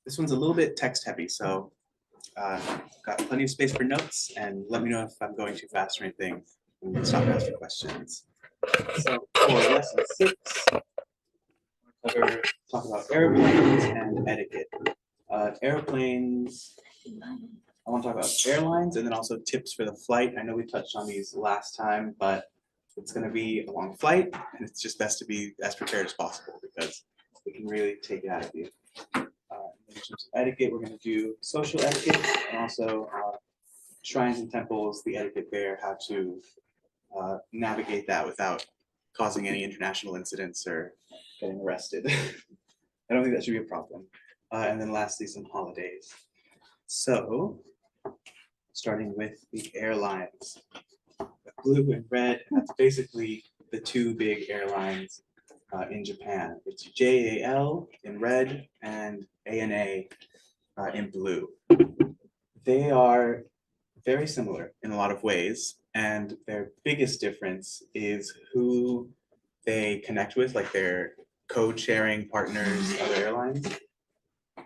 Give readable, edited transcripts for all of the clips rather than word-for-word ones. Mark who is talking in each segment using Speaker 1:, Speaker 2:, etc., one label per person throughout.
Speaker 1: This one's a little bit text heavy, so got plenty of space for notes, and let me know if I'm going too fast or anything. We can stop and ask for questions. So for lesson 6, talk about airplanes and etiquette. Airplanes, I want to talk about airlines and then also tips for the flight. I know we touched on these last time, but it's going to be a long flight, and it's just best to be as prepared as possible because it can really take it out of you. In terms of etiquette, we're going to do social etiquette and also shrines and temples, the etiquette there, how to navigate that without causing any international incidents or getting arrested. I don't think that should be a problem. And then lastly, some holidays. So, starting with the airlines. Blue and red, that's basically the two big airlines in Japan. It's JAL in red and ANA in blue. They are very similar in a lot of ways, and their biggest difference is who they connect with, like their code-sharing partners, other airlines.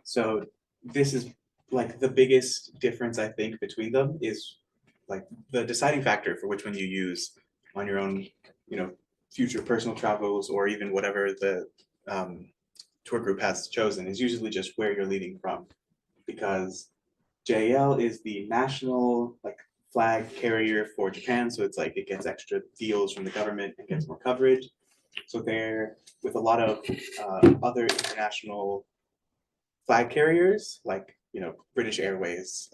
Speaker 1: So this is like the biggest difference I think between them is like the deciding factor for which one you use on your own, future personal travels or even whatever the tour group has chosen is usually just where you're leaving from, because JL is the national flag carrier for Japan, so it's like it gets extra deals from the government and gets more coverage. So they're with a lot of other international flag carriers, like British Airways,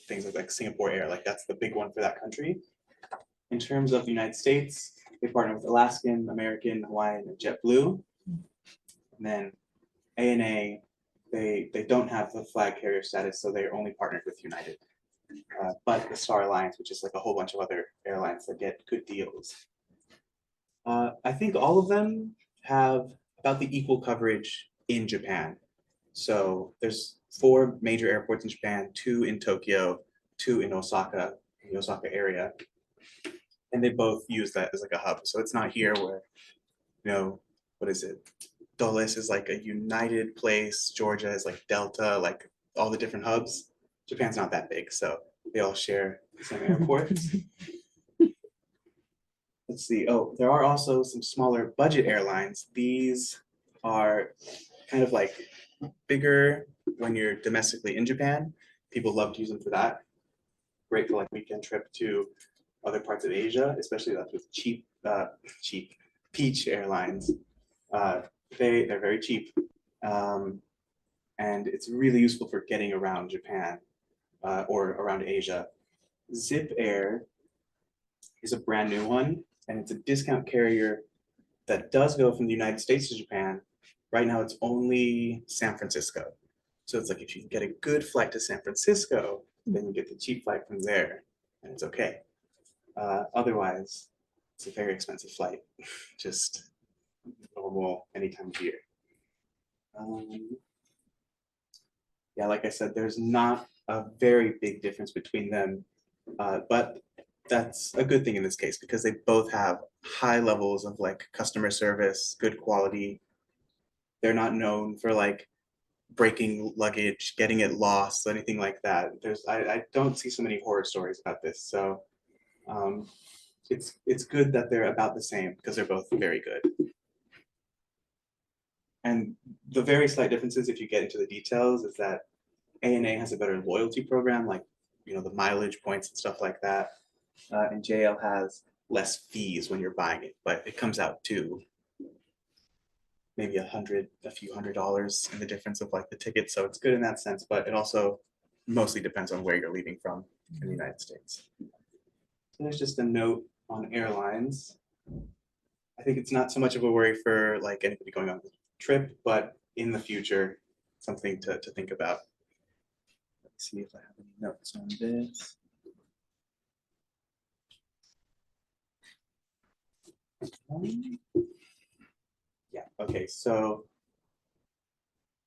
Speaker 1: things like Singapore Air, like that's the big one for that country. In terms of the United States, they partner with Alaskan, American, Hawaiian, and JetBlue. And then ANA, they don't have the flag carrier status, so they're only partnered with United. But the Star Alliance, which is like a whole bunch of other airlines that get good deals. I think all of them have about the equal coverage in Japan. So there's 4 major airports in Japan, 2 in Tokyo, 2 in Osaka, in the Osaka area. And they both use that as like a hub. So it's not here where, what is it? Dulles is like a united place. Georgia is like Delta, like all the different hubs. Japan's not that big, so they all share the same airports. Let's see. Oh, there are also some smaller budget airlines. These are kind of like bigger when you're domestically in Japan. People love to use them for that. Great for like weekend trip to other parts of Asia, especially that's with cheap Peach Airlines. They're very cheap, and it's really useful for getting around Japan or around Asia. Zip Air is a brand new one, and it's a discount carrier that does go from the United States to Japan. Right now, it's only San Francisco. So it's like if you can get a good flight to San Francisco, then you get the cheap flight from there, and it's okay. Otherwise, it's a very expensive flight, just normal any time of year. Yeah, like I said, there's not a very big difference between them, but that's a good thing in this case because they both have high levels of like customer service, good quality. They're not known for like breaking luggage, getting it lost, anything like that. I don't see so many horror stories about this, so it's good that they're about the same because they're both very good. And the very slight differences, if you get into the details, is that ANA has a better loyalty program, like the mileage points and stuff like that, and JL has less fees when you're buying it, but it comes out to maybe a few $100 in the difference of like the ticket. So it's good in that sense, but it also mostly depends on where you're leaving from in the United States. So there's just a note on airlines. I think it's not so much of a worry for like anybody going on the trip, but in the future, something to think about. Let's see if I have any notes on this. Yeah, okay, so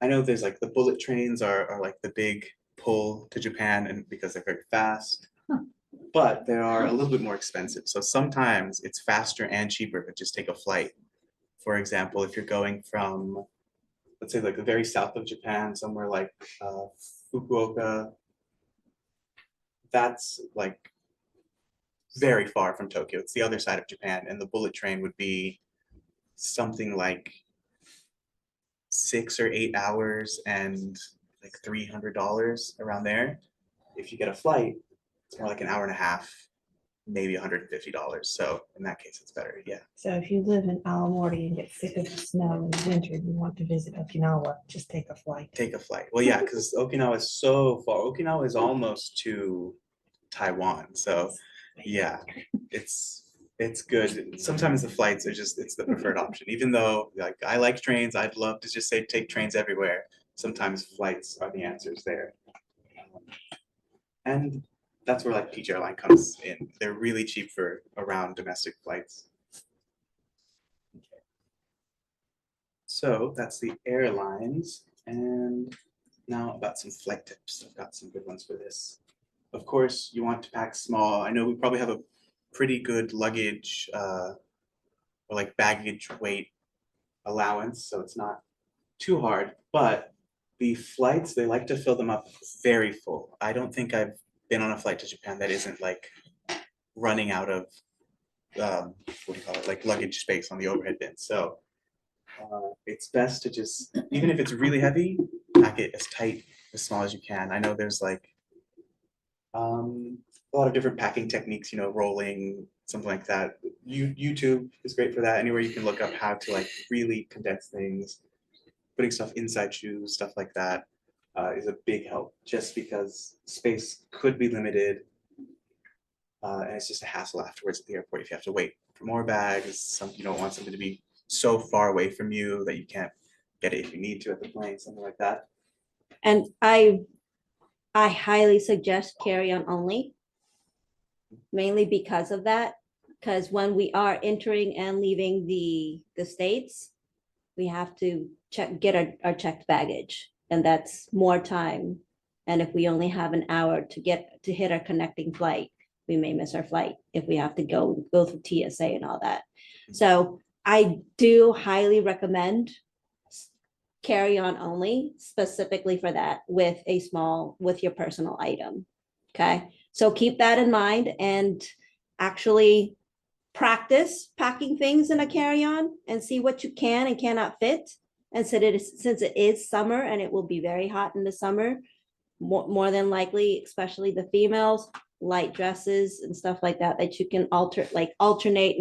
Speaker 1: I know there's like the bullet trains are like the big pull to Japan and because they're very fast, but they are a little bit more expensive. So sometimes it's faster and cheaper to just take a flight. For example, if you're going from let's say like the very south of Japan, somewhere like Fukuoka, that's like very far from Tokyo. It's the other side of Japan, and the bullet train would be something like 6 or 8 hours and like $300 around there. If you get a flight, it's more like an hour and a half, maybe $150. So in that case, it's better. Yeah.
Speaker 2: So if you live in Aomori and get sick of the snow in the winter, and you want to visit Okinawa, just take a flight.
Speaker 1: Take a flight. Well, yeah, because Okinawa is so far. Okinawa is almost to Taiwan. So yeah, it's good. Sometimes the flights are just, it's the preferred option. Even though like I like trains, I'd love to just say take trains everywhere. Sometimes flights are the answers there. And that's where like Peach Airline comes in. They're really cheap for around domestic flights. So that's the airlines. And now about some flight tips. I've got some good ones for this. Of course, you want to pack small. I know we probably have a pretty good luggage or like baggage weight allowance, so it's not too hard. But the flights, they like to fill them up very full. I don't think I've been on a flight to Japan that isn't like running out of what do you call it, like luggage space on the overhead bin. So it's best to just, even if it's really heavy, pack it as tight, as small as you can. I know there's like a lot of different packing techniques, you know, rolling, something like that. YouTube is great for that. Anywhere you can look up how to like really condense things, putting stuff inside shoes, stuff like that is a big help, just because space could be limited. And it's just a hassle afterwards at the airport if you have to wait for more bags. You don't want something to be so far away from you that you can't get it if you need to at the plane, something like that.
Speaker 3: And I highly suggest carry-on only, mainly because of that. Because when we are entering and leaving the States, we have to get our checked baggage, and that's more time. And if we only have an hour to hit our connecting flight, we may miss our flight if we have to go through TSA and all that. So I do highly recommend carry on only, specifically for that, with your personal item. Okay, so keep that in mind and actually practice packing things in a carry-on and see what you can and cannot fit. And since it is summer and it will be very hot in the summer, more than likely, especially the females, light dresses and stuff like that you can alternate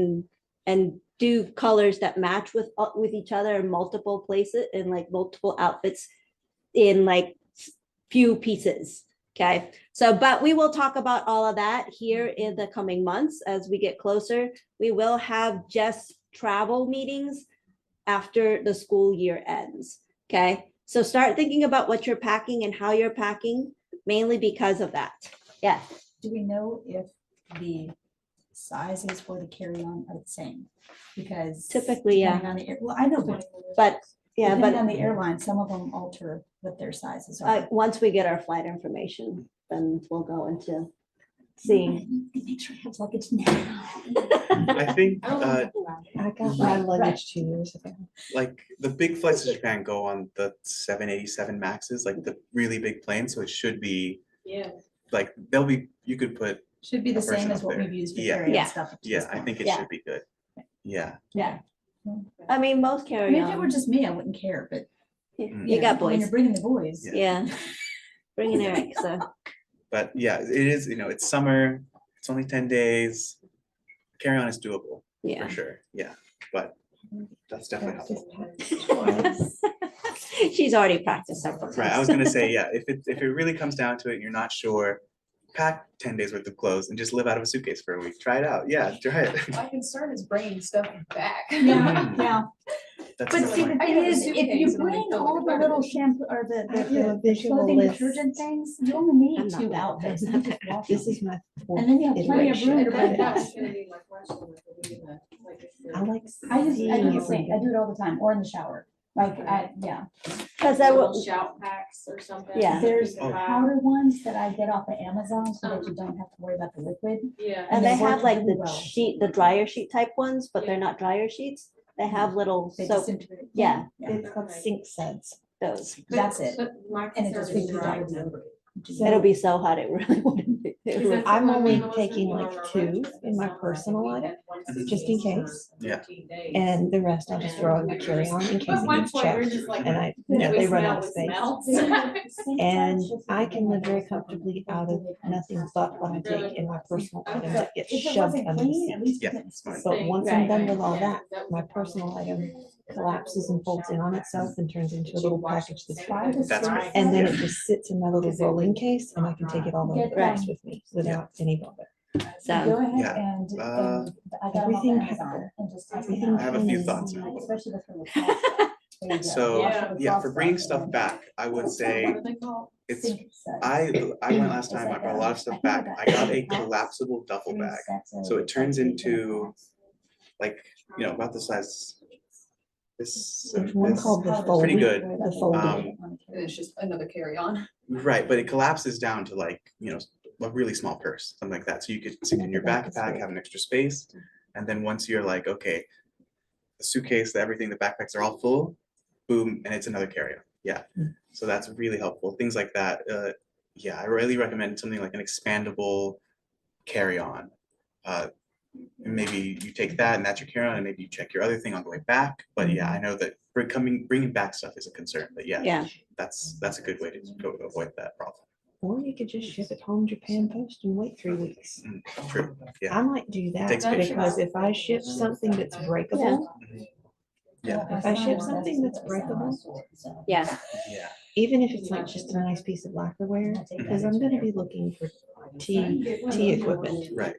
Speaker 3: and do colors that match with each other in multiple places, in like multiple outfits in like few pieces. Okay, so but we will talk about all of that here in the coming months as we get closer. We will have just travel meetings after the school year ends. Okay, so start thinking about what you're packing and how you're packing, mainly because of that. Yeah.
Speaker 4: Do we know if the sizes for the carry-on are the same? Because
Speaker 3: Typically, yeah.
Speaker 4: Well, I know,
Speaker 3: But yeah,
Speaker 4: depending
Speaker 3: but
Speaker 4: on the airline, some of them alter what their sizes are.
Speaker 3: once we get our flight information, then we'll go into seeing.
Speaker 4: Make sure I have luggage now.
Speaker 1: I think
Speaker 2: I got my luggage 2 years ago.
Speaker 1: like the big flights to Japan go on the 787 Maxes, like the really big planes. So it should be like you could put
Speaker 4: Should be the
Speaker 1: a person
Speaker 4: same as
Speaker 1: up
Speaker 4: what
Speaker 1: there.
Speaker 4: we've used for
Speaker 1: Yeah.
Speaker 4: carry-on
Speaker 3: Yeah.
Speaker 4: stuff.
Speaker 1: Yeah, I think it
Speaker 3: Yeah.
Speaker 1: should be good. Yeah.
Speaker 3: Yeah. I mean, most
Speaker 4: I
Speaker 3: carry
Speaker 4: mean, if it were
Speaker 3: on.
Speaker 4: just me, I wouldn't care, but
Speaker 3: You got
Speaker 4: when
Speaker 3: boys.
Speaker 4: you're bringing the boys.
Speaker 3: Yeah. Bring in Eric. So
Speaker 1: But yeah, it is, it's summer, it's only 10 days. Carry on is doable
Speaker 3: yeah.
Speaker 1: for sure. Yeah. But that's definitely
Speaker 2: Practice,
Speaker 1: helpful.
Speaker 2: practice twice.
Speaker 3: She's already practiced several times.
Speaker 1: Right. I was gonna say, yeah, if it really comes down to it, and you're not sure, pack 10 days worth of clothes and just live out of a suitcase for a week. Try it out. Yeah, try it.
Speaker 5: My concern is bringing stuff back.
Speaker 4: Yeah, yeah.
Speaker 1: That's
Speaker 4: But
Speaker 1: the
Speaker 4: see, the
Speaker 1: point.
Speaker 5: I
Speaker 4: thing
Speaker 5: have a
Speaker 4: is, if
Speaker 5: suitcase
Speaker 4: you
Speaker 5: and only
Speaker 4: bring
Speaker 5: fill
Speaker 4: all
Speaker 5: with
Speaker 4: the
Speaker 5: part
Speaker 4: little
Speaker 5: of it.
Speaker 4: shampoo or
Speaker 2: I do a
Speaker 4: the
Speaker 2: visual
Speaker 4: clothing
Speaker 2: list.
Speaker 4: detergent things, you only
Speaker 3: I'm
Speaker 4: need
Speaker 3: not
Speaker 4: 2
Speaker 3: gonna-
Speaker 4: outfits. You just wash
Speaker 2: This
Speaker 4: them.
Speaker 2: is my
Speaker 4: And then you have plenty of room to bring
Speaker 5: That
Speaker 4: back.
Speaker 5: was gonna be my question, like, are we gonna, like, if
Speaker 2: I
Speaker 5: you're-
Speaker 2: like
Speaker 4: I do
Speaker 2: seeing
Speaker 4: the
Speaker 2: it
Speaker 4: same. I do it all the time, or in the shower. Like, yeah.
Speaker 3: Because I
Speaker 5: little
Speaker 3: will.
Speaker 5: shout packs or something.
Speaker 3: Yeah.
Speaker 4: There's
Speaker 1: Oh.
Speaker 4: powder ones that I get off of Amazon so that you don't have to worry about the liquid.
Speaker 5: Yeah.
Speaker 3: And they
Speaker 4: they work
Speaker 3: have like
Speaker 4: really
Speaker 3: the
Speaker 4: well.
Speaker 3: the dryer sheet type ones, but they're not dryer sheets. They have little
Speaker 4: They
Speaker 3: soap,
Speaker 4: disintegrate.
Speaker 3: yeah.
Speaker 2: It's called sink suds.
Speaker 3: those.
Speaker 4: That's it.
Speaker 5: But my
Speaker 4: And it
Speaker 5: concern
Speaker 4: just
Speaker 5: is
Speaker 4: really
Speaker 5: dry
Speaker 4: dries it.
Speaker 5: membrane.
Speaker 2: So-
Speaker 3: It'll be so hot, it really wouldn't be. it
Speaker 5: Is
Speaker 3: would-
Speaker 5: that
Speaker 2: I'm
Speaker 5: something
Speaker 2: only
Speaker 5: we
Speaker 2: taking
Speaker 5: on
Speaker 2: like
Speaker 5: our
Speaker 2: 2
Speaker 5: road trip
Speaker 2: in my
Speaker 5: this summer?
Speaker 2: personal
Speaker 5: We
Speaker 2: item,
Speaker 5: had one
Speaker 2: just in
Speaker 5: season
Speaker 2: case.
Speaker 5: for
Speaker 1: Yeah.
Speaker 5: 15 days.
Speaker 2: and the rest I'll just throw in my carry-on in case
Speaker 5: At
Speaker 2: it
Speaker 5: one
Speaker 2: gets
Speaker 5: point, we're
Speaker 2: checked.
Speaker 5: just like,
Speaker 2: And I,
Speaker 5: if we
Speaker 2: they run out
Speaker 5: smell,
Speaker 2: of
Speaker 5: we
Speaker 2: space.
Speaker 5: smell.
Speaker 2: And I can live very comfortably out of nothing but what I take in my personal items that get shoved under the seat.
Speaker 1: Yeah, it's fine.
Speaker 2: But once I'm
Speaker 3: Right.
Speaker 2: done with all that, my personal item collapses and folds in on itself and turns into a little package that's fine.
Speaker 1: That's great.
Speaker 2: And then
Speaker 1: Yeah.
Speaker 2: it just sits in my little rolling case and I can take it all over the
Speaker 3: Right.
Speaker 2: place with me without any bother.
Speaker 3: So,
Speaker 4: ahead
Speaker 1: Yeah.
Speaker 4: and.
Speaker 2: Everything packable. Everything
Speaker 1: I have a few
Speaker 2: clean.
Speaker 1: thoughts now.
Speaker 4: Especially with her with
Speaker 1: So,
Speaker 5: Yeah.
Speaker 1: yeah, for bringing stuff back, I would say
Speaker 5: What are they called?
Speaker 1: it's, I went last time, I brought a lot of stuff back. I got a collapsible duffel bag. So it turns into like, about the size. This,
Speaker 2: There's one
Speaker 1: this,
Speaker 2: called the
Speaker 1: pretty
Speaker 2: folding.
Speaker 1: good.
Speaker 2: The folding.
Speaker 5: And it's just another carry-on.
Speaker 1: Right, but it collapses down to like, a really small purse, something like that. So you could stick it in your backpack, have an extra space. And then once you're like, okay, the suitcase, everything, the backpacks are all full, boom, and it's another carry-on. Yeah. So that's really helpful. Things like that. Yeah, I really recommend something like an expandable carry-on. And maybe you take that and that's your carry-on, and maybe you check your other thing on the way back. But yeah, I know that bringing back stuff is a concern. But yeah,
Speaker 3: yeah,
Speaker 1: that's a good way to avoid that problem.
Speaker 2: Or you could just ship it home Japan Post and wait 3 weeks.
Speaker 1: True. Yeah.
Speaker 2: I might do that
Speaker 1: Takes
Speaker 2: because if I ship something that's breakable,
Speaker 1: Yeah.
Speaker 2: if I ship something that's breakable,
Speaker 3: yeah,
Speaker 1: Yeah.
Speaker 2: even if it's like just a nice piece of lacquerware, because I'm gonna be looking for tea equipment.
Speaker 1: Right.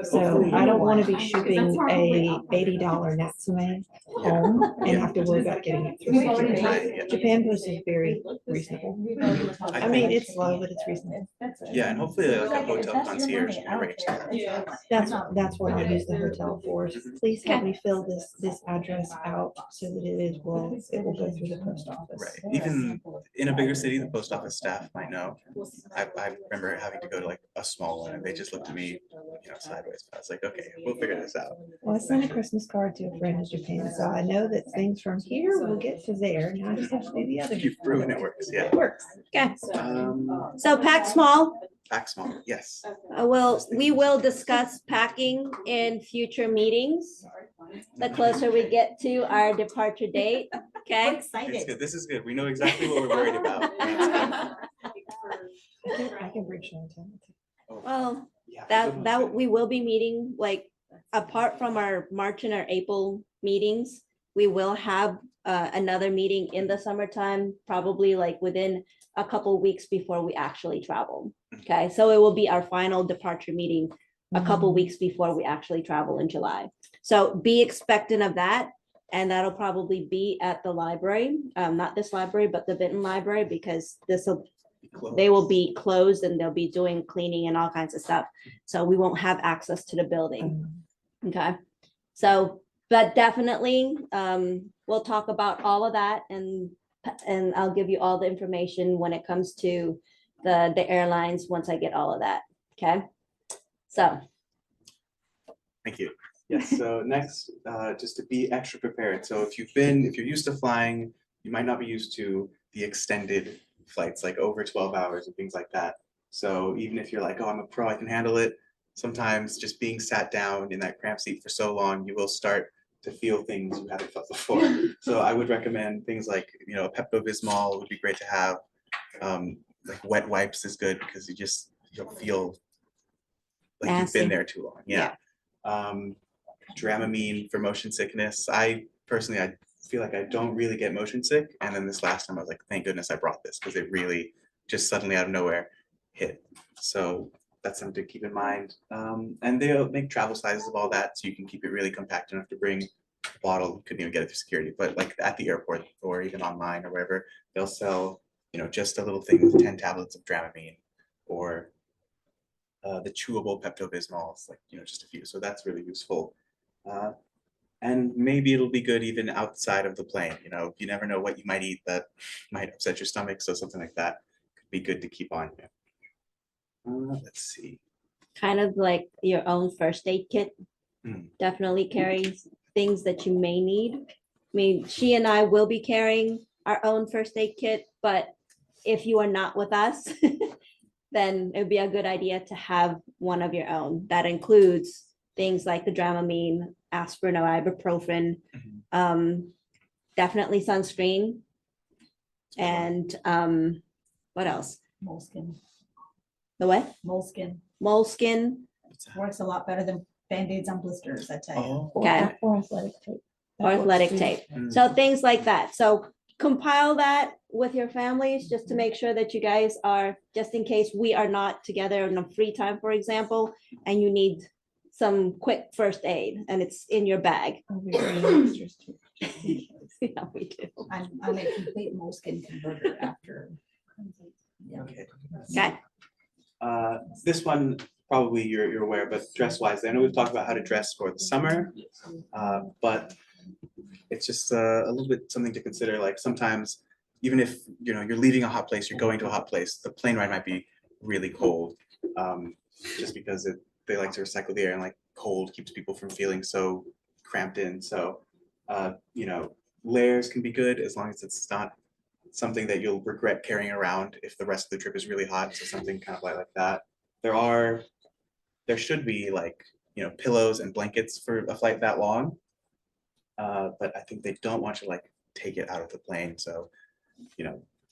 Speaker 2: So I don't want to be shipping a $80 Natsume home and
Speaker 1: Yeah.
Speaker 2: have to worry about getting it through security.
Speaker 1: Right, yeah.
Speaker 2: Japan Post is very reasonable. I mean, it's slow, but it's reasonable.
Speaker 1: Yeah, and hopefully like a hotel concierge can arrange that.
Speaker 5: Yeah.
Speaker 2: That's what I use the hotel for. is Please have me fill this address out so that it will go through the post office.
Speaker 1: Right. Even in a bigger city, the post office staff might know. I remember having to go to like a small one and they just looked at me, sideways. I was like, okay, we'll figure this out.
Speaker 2: Well, I sent a Christmas card to a friend in Japan, so I know that things from here will get to there. Now I just have to do the other.
Speaker 1: You've proven it works, yeah.
Speaker 2: It works.
Speaker 3: okay.
Speaker 1: Um,
Speaker 3: So pack small.
Speaker 1: Pack small, yes.
Speaker 3: We will discuss packing in future meetings. The closer we get to our departure date, okay?
Speaker 1: It's good. This is good. We know exactly what we're worried about.
Speaker 2: I can bring Chantel.
Speaker 3: Well,
Speaker 1: Yeah,
Speaker 3: that we will be meeting, like, apart from our March and our April meetings, we will have another meeting in the summertime, probably like within a couple weeks before we actually travel. Okay, so it will be our final departure meeting a couple weeks before we actually travel in July. So be expectant of that. And that'll probably be at the library, not this library, but the Vinton Library, because they will be closed and they'll be doing cleaning and all kinds of stuff. So we won't have access to the building. Okay, so, but definitely, we'll talk about all of that and I'll give you all the information when it comes to the airlines, once I get all of that. Okay, so.
Speaker 1: Thank you. Yes, so next, just to be extra prepared. So if you're used to flying, you might not be used to the extended flights, like over 12 hours and things like that. So even if you're like, oh, I'm a pro, I can handle it. Sometimes just being sat down in that cramped seat for so long, you will start to feel things you haven't felt before. So I would recommend things like, Pepto-Bismol would be great to have. Like wet wipes is good because you'll feel like you've been
Speaker 3: Nasty.
Speaker 1: there too long. Yeah. Dramamine for motion sickness. I feel like I don't really get motion sick. And then this last time I was like, thank goodness I brought this because it really just suddenly out of nowhere hit. So that's something to keep in mind. And they'll make travel sizes of all that so you can keep it really compact enough to bring a bottle. You couldn't even get it through security, but like at the airport or even online or wherever, they'll sell, just a little thing with 10 tablets of Dramamine or the chewable Pepto-Bismol, like, just a few. So that's really useful. And maybe it'll be good even outside of the plane. You never know what you might eat that might upset your stomach. So something like that could be good to keep on you. Let's see.
Speaker 3: Kind of like your own first aid kit.
Speaker 1: Mm.
Speaker 3: Definitely carries things that you may need. I mean, she and I will be carrying our own first aid kit, but if you are not with us, then it'd be a good idea to have one of your own. That includes things like the Dramamine, aspirin, or ibuprofen, definitely sunscreen, and what else?
Speaker 4: Moleskin.
Speaker 3: The what?
Speaker 4: Moleskin
Speaker 3: Moleskin
Speaker 4: works a lot better than Band-Aids on blisters, I tell you.
Speaker 3: Okay.
Speaker 2: Or athletic tape. That
Speaker 3: or
Speaker 2: works
Speaker 3: athletic
Speaker 2: too.
Speaker 3: tape.
Speaker 1: Mm.
Speaker 3: So things like that. So compile that with your families just to make sure that you guys are, just in case we are not together in a free time, for example, and you need some quick first aid and it's in your bag.
Speaker 2: I'll be bringing extras too.
Speaker 3: Yeah, we do.
Speaker 4: I'm a complete moleskin converter after. Yeah.
Speaker 1: Okay.
Speaker 3: Okay.
Speaker 1: This one, probably you're aware, but dress wise, I know we've talked about how to dress for the summer, but it's just a little bit something to consider. Like sometimes, even if you're leaving a hot place, you're going to a hot place, the plane ride might be really cold, just because they like to recycle the air, and like cold keeps people from feeling so cramped in. So, layers can be good as long as it's not something that you'll regret carrying around if the rest of the trip is really hot. So something kind of like that. There should be like, pillows and blankets for a flight that long. But I think they don't want you to like take it out of the plane. So,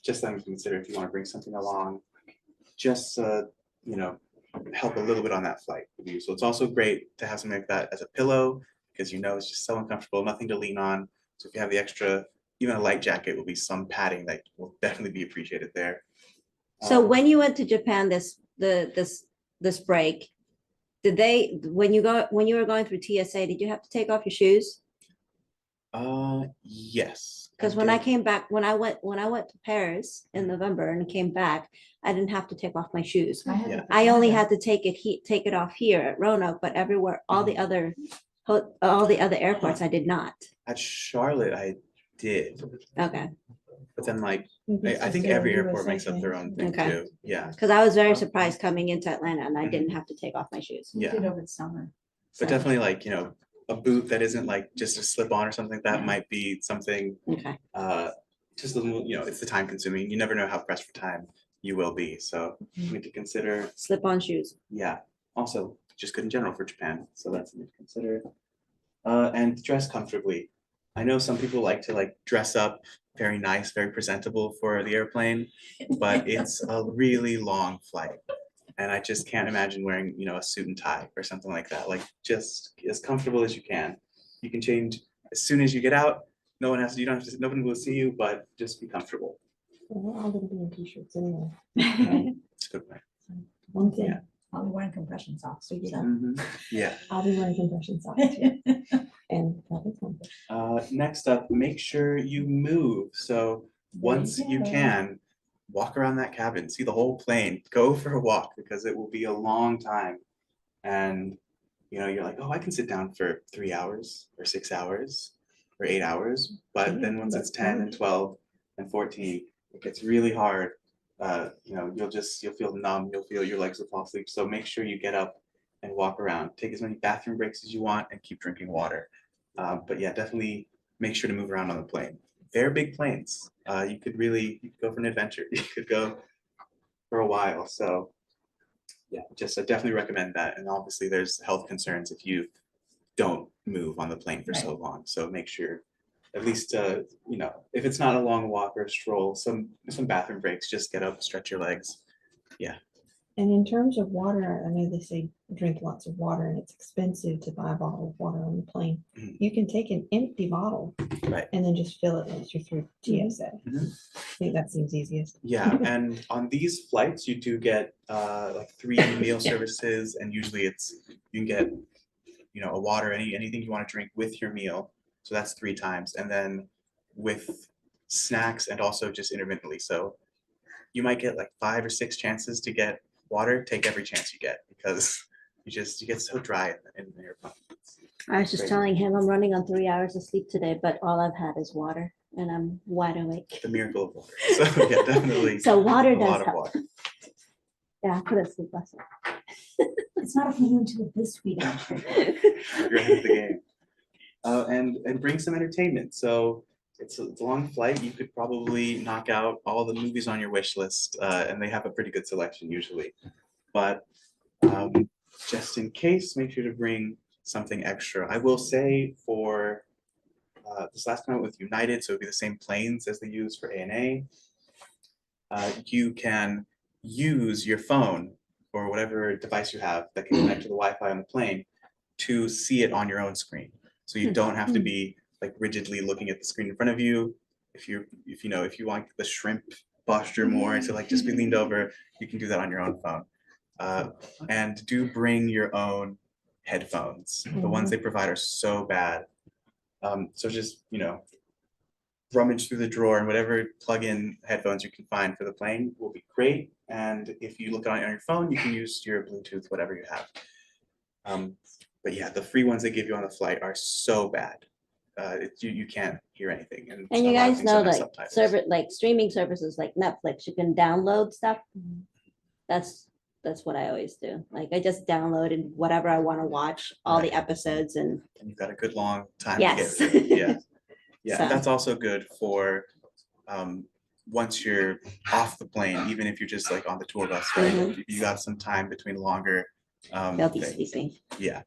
Speaker 1: just something to consider if you want to bring something along, just, help a little bit on that flight with you. So it's also great to have something like that as a pillow because it's just so uncomfortable, nothing to lean on. So if you have the extra, even a light jacket will be some padding that will definitely be appreciated there.
Speaker 3: So when you went to Japan this break, when you were going through TSA, did you have to take off your shoes?
Speaker 1: Yes.
Speaker 3: Because when I
Speaker 1: did.
Speaker 3: came back, when I went to Paris in November and came back, I didn't have to take off my shoes.
Speaker 1: Yeah.
Speaker 3: I only had to take it off here at Roanoke, but everywhere, all the other airports, I did not.
Speaker 1: At Charlotte, I did,
Speaker 3: Okay,
Speaker 1: but then like
Speaker 2: Maybe it's
Speaker 1: I think
Speaker 2: just a
Speaker 1: every airport
Speaker 2: USA
Speaker 1: makes up their own thing
Speaker 3: Okay.
Speaker 1: too. Yeah,
Speaker 3: because I was very surprised coming into Atlanta and I didn't have to take off my shoes.
Speaker 4: We
Speaker 1: Yeah.
Speaker 4: did over the summer.
Speaker 1: but definitely like a boot that isn't like just a slip on or something like that might be something.
Speaker 3: Okay,
Speaker 1: Just a little, it's the time consuming. You never know how pressed for time you will be. So you need to consider.
Speaker 3: slip-on shoes.
Speaker 1: Yeah. Also, just good in general for Japan. So that's something to consider. And dress comfortably. I know some people like to like dress up very nice, very presentable for the airplane, but it's a really long flight. And I just can't imagine wearing, a suit and tie or something like that. Like just as comfortable as you can. You can change as soon as you get out. Nobody will see you, but just be comfortable.
Speaker 2: We're all gonna be in t-shirts anyway.
Speaker 1: It's a good point.
Speaker 2: One thing,
Speaker 1: Yeah.
Speaker 4: I'll be wearing compression socks. So.
Speaker 1: Yeah.
Speaker 2: I'll be wearing compression socks too. And probably comfort.
Speaker 1: Next up, make sure you move. So once you
Speaker 4: go.
Speaker 1: can, walk around that cabin, see the whole plane, go for a walk because it will be a long time. And you're like, oh, I can sit down for 3 hours or 6 hours or 8 hours. But then once it's 10 and 12 and 14, it gets really hard. You'll feel numb, you'll feel your legs will fall asleep. So make sure you get up and walk around. Take as many bathroom breaks as you want and keep drinking water. But yeah, definitely make sure to move around on the plane. They're big planes. You could go for an adventure. You could go for a while. So yeah, I definitely recommend that. And obviously there's health concerns if you don't move on the plane for so long. So make sure at least, if it's not a long walk or a stroll, some bathroom breaks, just get up, stretch your legs.
Speaker 2: And in terms of water, I know they say drink lots of water and it's expensive to buy a bottle of water on the plane.
Speaker 1: Mhm.
Speaker 2: You can take an empty bottle
Speaker 1: Right.
Speaker 2: and then just fill it once you're through TSA.
Speaker 1: Mhm.
Speaker 2: I think that seems easiest.
Speaker 1: Yeah, and on these flights, you do get like 3 meal services, and usually you can get a water, anything you want to drink with your meal. So that's 3 times, and then with snacks and also just intermittently. So you might get like 5 or 6 chances to get water. Take every chance you get because you get so dry in the airplane.
Speaker 3: I was just
Speaker 1: Crazy.
Speaker 3: telling him I'm running on 3 hours of sleep today, but all I've had is water and I'm wide awake.
Speaker 1: The miracle of water. So yeah, definitely.
Speaker 3: So water
Speaker 1: a
Speaker 3: does
Speaker 1: lot of
Speaker 3: help.
Speaker 1: water.
Speaker 3: Yeah, I couldn't sleep last night.
Speaker 4: It's not a feeling to it this week.
Speaker 1: You're ahead of the game. and bring some entertainment. So it's a long flight. You could probably knock out all the movies on your wish list, and they have a pretty good selection usually. But just in case, make sure to bring something extra. I will say for this last time with United, so it'd be the same planes as they use for ANA. You can use your phone or whatever device you have that can connect to the Wi-Fi on the plane to see it on your own screen. So you don't have to be like rigidly looking at the screen in front of you. If you want the shrimp posture more to like just be leaned over, you can do that on your own phone. And do bring your own headphones. The ones they provide are so bad. So just, rummage through the drawer and whatever plug-in headphones you can find for the plane will be great. And if you look on your phone, you can use your Bluetooth, whatever you have. But yeah, the free ones they give you on the flight are so bad. You can't hear anything.
Speaker 3: And
Speaker 1: a
Speaker 3: you
Speaker 1: lot of
Speaker 3: guys
Speaker 1: things
Speaker 3: know,
Speaker 1: don't have
Speaker 3: like
Speaker 1: subtitles.
Speaker 3: streaming services like Netflix, you can download stuff. That's what I always do. Like I just downloaded whatever I want to watch, all the
Speaker 1: Right.
Speaker 3: episodes, and
Speaker 1: And you've got a good long time
Speaker 3: Yes.
Speaker 1: to get through. Yeah. Yeah,
Speaker 3: So-
Speaker 1: and that's also good for once you're off the plane, even if you're just like on the tour bus, right?
Speaker 3: Mhm.
Speaker 1: If you got some time between longer
Speaker 3: they'll be
Speaker 1: things.
Speaker 3: sleeping.
Speaker 1: Yeah.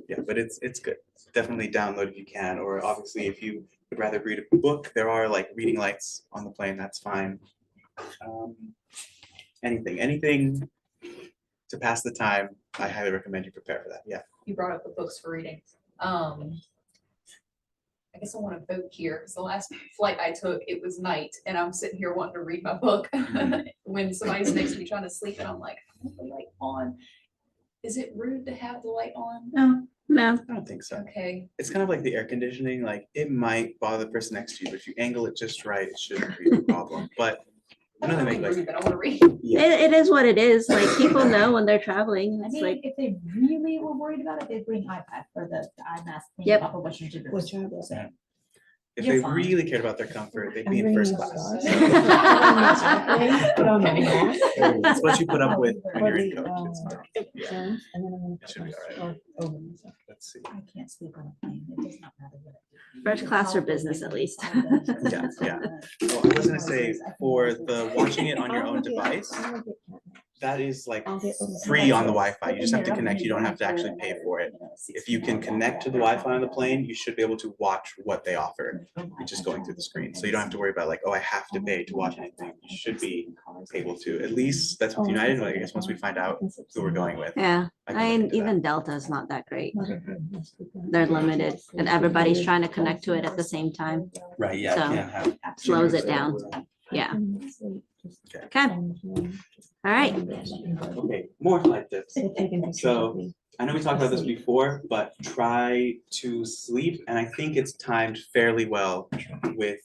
Speaker 1: Yeah, but it's good. Definitely download if you can, or obviously if you would rather read a book, there are like reading lights on the plane, that's fine. Anything to pass the time, I highly recommend you prepare for that. Yeah.
Speaker 5: You brought up the books for reading. I guess I want to vote here because the last flight I took, it was night and I'm sitting here wanting to read my book when somebody's next to me trying to sleep and I'm like, I want the light on. Is it rude to have the light on?
Speaker 3: No.
Speaker 1: I don't think so.
Speaker 5: Okay.
Speaker 1: It's kind of like the air conditioning, like it might bother the person next to you, but if you angle it just right, it shouldn't be a problem. But I know they make like,
Speaker 5: Rude, but I want to read.
Speaker 1: yeah,
Speaker 3: It is what it is. Like people know when they're traveling.
Speaker 4: I
Speaker 3: It's
Speaker 4: mean,
Speaker 3: like
Speaker 4: if they really were worried about it, they'd bring iPad for the eye mask thing.
Speaker 3: Yep.
Speaker 4: Off of what you do.
Speaker 2: Which I will.
Speaker 4: So,
Speaker 1: if
Speaker 4: You're
Speaker 1: they
Speaker 4: fine.
Speaker 1: really cared about their comfort, they'd
Speaker 2: I'm
Speaker 1: be in
Speaker 2: bringing
Speaker 1: first
Speaker 2: the
Speaker 1: class.
Speaker 2: stars. Put on my
Speaker 5: Okay.
Speaker 2: mask.
Speaker 1: It's what you put up with when
Speaker 2: For
Speaker 1: you're in
Speaker 2: the,
Speaker 1: coach. It's fine. Yeah,
Speaker 2: and then I'm gonna
Speaker 1: It should
Speaker 2: put my
Speaker 1: be all right.
Speaker 2: scarf over myself.
Speaker 1: let's see.
Speaker 4: I can't sleep on a plane. It does not matter what.
Speaker 3: first class or business at least.
Speaker 1: Yeah, yeah. Well, I was gonna say for the watching it on your own device, that is like free on the Wi-Fi. You just have to connect. You don't have to actually pay for it. If you can connect to the Wi-Fi on the plane, you should be able to watch what they offer. You're just going through the screen. So you don't have to worry about like, oh, I have to pay to watch anything. You should be able to. At least that's with United. I guess once we find out who we're going with.
Speaker 3: Yeah,
Speaker 1: I
Speaker 3: I
Speaker 1: can look
Speaker 3: mean,
Speaker 1: into that.
Speaker 3: even Delta is not that great. They're limited and everybody's trying to connect to it at the same time.
Speaker 1: Right, yeah,
Speaker 3: So,
Speaker 1: I can't have.
Speaker 3: slows it down. Yeah. Okay. All right.
Speaker 1: Okay, more flight tips. So, I know we talked about this before, but try to sleep, and I think it's timed fairly well with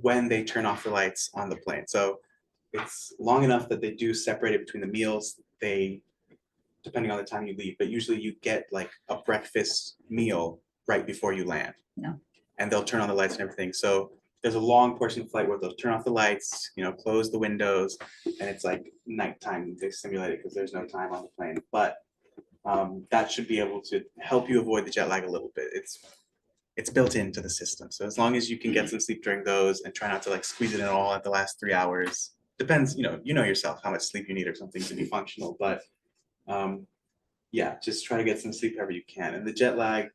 Speaker 1: when they turn off the lights on the plane. So it's long enough that they do separate it between the meals. They, depending on the time you leave, but usually you get like a breakfast meal right before you land.
Speaker 4: Yeah.
Speaker 1: And they'll turn on the lights and everything. So there's a long portion of the flight where they'll turn off the lights, close the windows, and it's like nighttime. They simulate it because there's no time on the plane. But that should be able to help you avoid the jet lag a little bit. It's built into the system. So as long as you can get some sleep during those and try not to like squeeze it in all at the last 3 hours, depends, you know yourself how much sleep you need or something to be functional. But yeah, just try to get some sleep wherever you can. And the jet lag,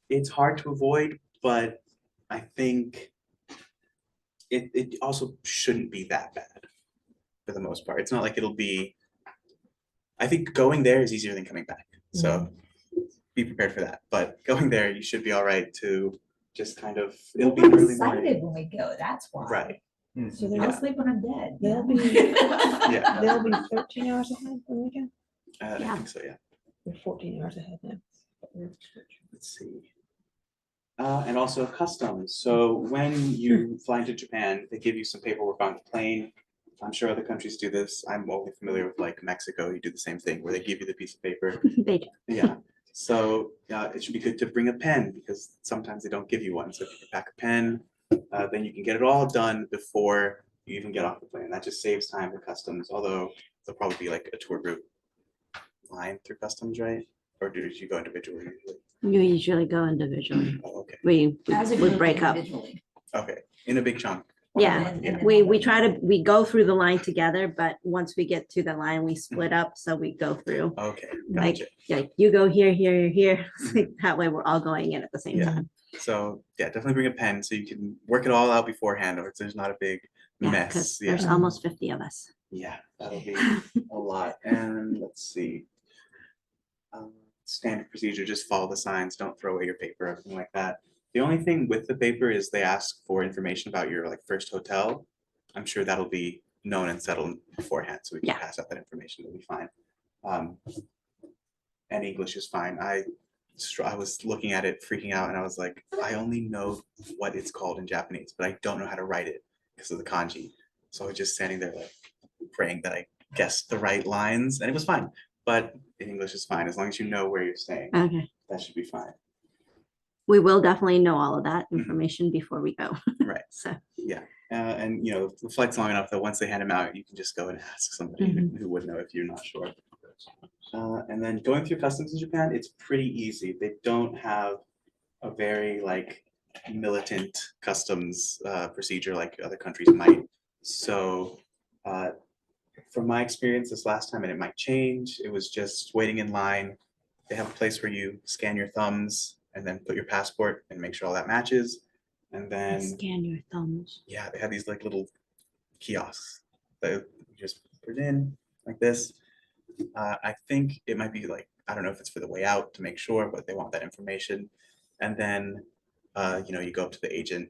Speaker 1: it's hard to avoid, but I think it also shouldn't be that bad for the most part. It's not like it'll be, I think going there is easier than coming back. So be prepared for that. But going there, you should be all right to just kind of, it'll be
Speaker 4: We're
Speaker 1: an early
Speaker 4: excited
Speaker 1: morning.
Speaker 4: when we go, that's why.
Speaker 1: Right.
Speaker 2: So
Speaker 4: I'll
Speaker 2: they'll,
Speaker 4: sleep when I'm dead.
Speaker 2: they'll be,
Speaker 1: Yeah,
Speaker 2: they'll be 13 hours ahead when we go.
Speaker 1: I
Speaker 3: Yeah.
Speaker 1: think so, yeah.
Speaker 2: We're 14 hours ahead now.
Speaker 1: Let's see. And also customs. So when you fly into Japan, they give you some paperwork on the plane. I'm sure other countries do this. I'm only familiar with like Mexico. You do the same thing where they give you the piece of paper.
Speaker 3: They do.
Speaker 1: Yeah. So it should be good to bring a pen because sometimes they don't give you one. So if you can pack a pen, then you can get it all done before you even get off the plane. That just saves time for customs. Although there'll probably be like a tour group line through customs, right? or do you go individually usually?
Speaker 3: You usually go individually.
Speaker 1: Oh, okay,
Speaker 3: We
Speaker 4: As a
Speaker 3: would
Speaker 4: group
Speaker 3: break up.
Speaker 4: individually.
Speaker 1: okay, in a big chunk.
Speaker 3: Yeah,
Speaker 4: And
Speaker 1: Yeah,
Speaker 4: then
Speaker 3: we try to, we go through the line together, but once we get to the line, we split up, so we go through.
Speaker 1: okay,
Speaker 3: Like,
Speaker 1: gotcha.
Speaker 3: yeah, you go here, here, here. That way we're all going in at the same
Speaker 1: Yeah.
Speaker 3: time.
Speaker 1: So yeah, definitely bring a pen so you can work it all out beforehand, or there's not a big
Speaker 3: Yeah,
Speaker 1: mess.
Speaker 3: because
Speaker 1: Yeah,
Speaker 3: there's almost 50 of us.
Speaker 1: yeah, that'll be a lot. And let's see. Standard procedure, just follow the signs, don't throw away your paper, everything like that. The only thing with the paper is they ask for information about your like first hotel. I'm sure that'll be known and settled beforehand, so we can
Speaker 3: Yeah.
Speaker 1: pass out that information, it'll be fine. And English is fine. I was looking at it, freaking out, and I was like, I only know what it's called in Japanese, but I don't know how to write it because of the kanji. So I was just standing there like praying that I guessed the right lines, and it was fine. But in English is fine as long as you know where you're staying.
Speaker 3: Okay.
Speaker 1: That should be fine.
Speaker 3: We will definitely know all of that
Speaker 1: Mhm.
Speaker 3: information before we go.
Speaker 1: Right.
Speaker 3: So,
Speaker 1: And you know, the flight's long enough that once they hand them out, you can just go and ask somebody who would know if you're not sure. And then going through customs in Japan, it's pretty easy. They don't have a very like militant customs procedure like other countries might. So from my experience this last time, and it might change, it was just waiting in line. They have a place where you scan your thumbs and then put your passport and make sure all that matches. And then
Speaker 3: scan your thumbs.
Speaker 1: yeah, they have these like little kiosks that you just put it in like this. I think it might be like, I don't know if it's for the way out to make sure, but they want that information. And then, you know, you go up to the agent,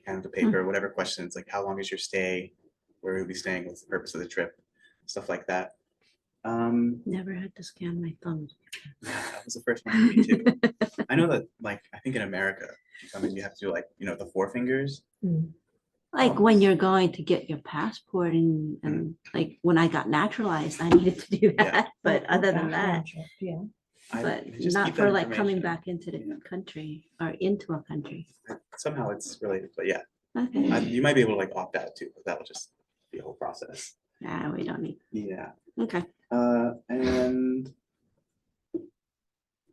Speaker 1: hand the paper, whatever questions, like how long is your stay, where you'll be staying, what's the purpose of the trip, stuff like that.
Speaker 3: Never had to scan my thumbs.
Speaker 1: That was the first one for me too. I know that, like, I think in America, you come in, you have to do like, you know, the four fingers.
Speaker 3: Like when you're going to get your passport and like when I got naturalized, I needed to do
Speaker 1: Yeah.
Speaker 3: that. But other than that,
Speaker 2: Yeah.
Speaker 3: but
Speaker 1: they just
Speaker 3: not
Speaker 1: keep
Speaker 3: for
Speaker 1: that
Speaker 3: like coming
Speaker 1: information.
Speaker 3: back into the
Speaker 1: Yeah.
Speaker 3: country or into a country.
Speaker 1: Somehow it's related, but yeah,
Speaker 3: Okay.
Speaker 1: you might be able to like opt out too, but that'll just be a whole process.
Speaker 3: Nah, we don't need.
Speaker 1: Yeah.
Speaker 3: Okay.
Speaker 1: And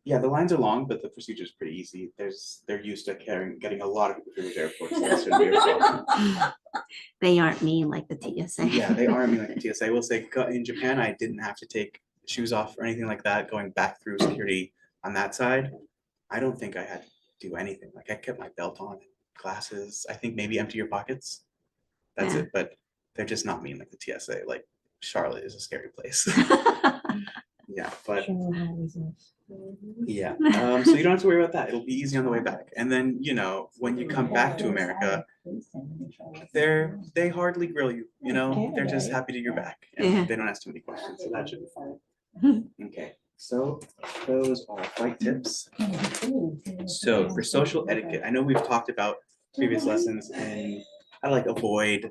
Speaker 1: yeah, the lines are long, but the procedure is pretty easy. They're used to getting a lot of people through the airport, so that shouldn't be a problem.
Speaker 3: They aren't mean like the TSA.
Speaker 1: Yeah, they are. I mean, like the TSA will say in Japan, I didn't have to take shoes off or anything like that. Going back through security on that side, I don't think I had to do anything. Like I kept my belt on, glasses. I think maybe empty your pockets. That's
Speaker 3: Yeah.
Speaker 1: it. But they're just not mean like the TSA. Like Charlotte is a scary place. Yeah, but yeah. So you don't have to worry about that. It'll be easy on the way back. And then, you know, when you come back to America, they hardly grill you, you know, they're just happy that you're back. And
Speaker 3: Yeah.
Speaker 1: they don't ask too many questions, so that should be fine. Okay, so those are flight tips. So for social etiquette, I know we've talked about previous lessons and how to like avoid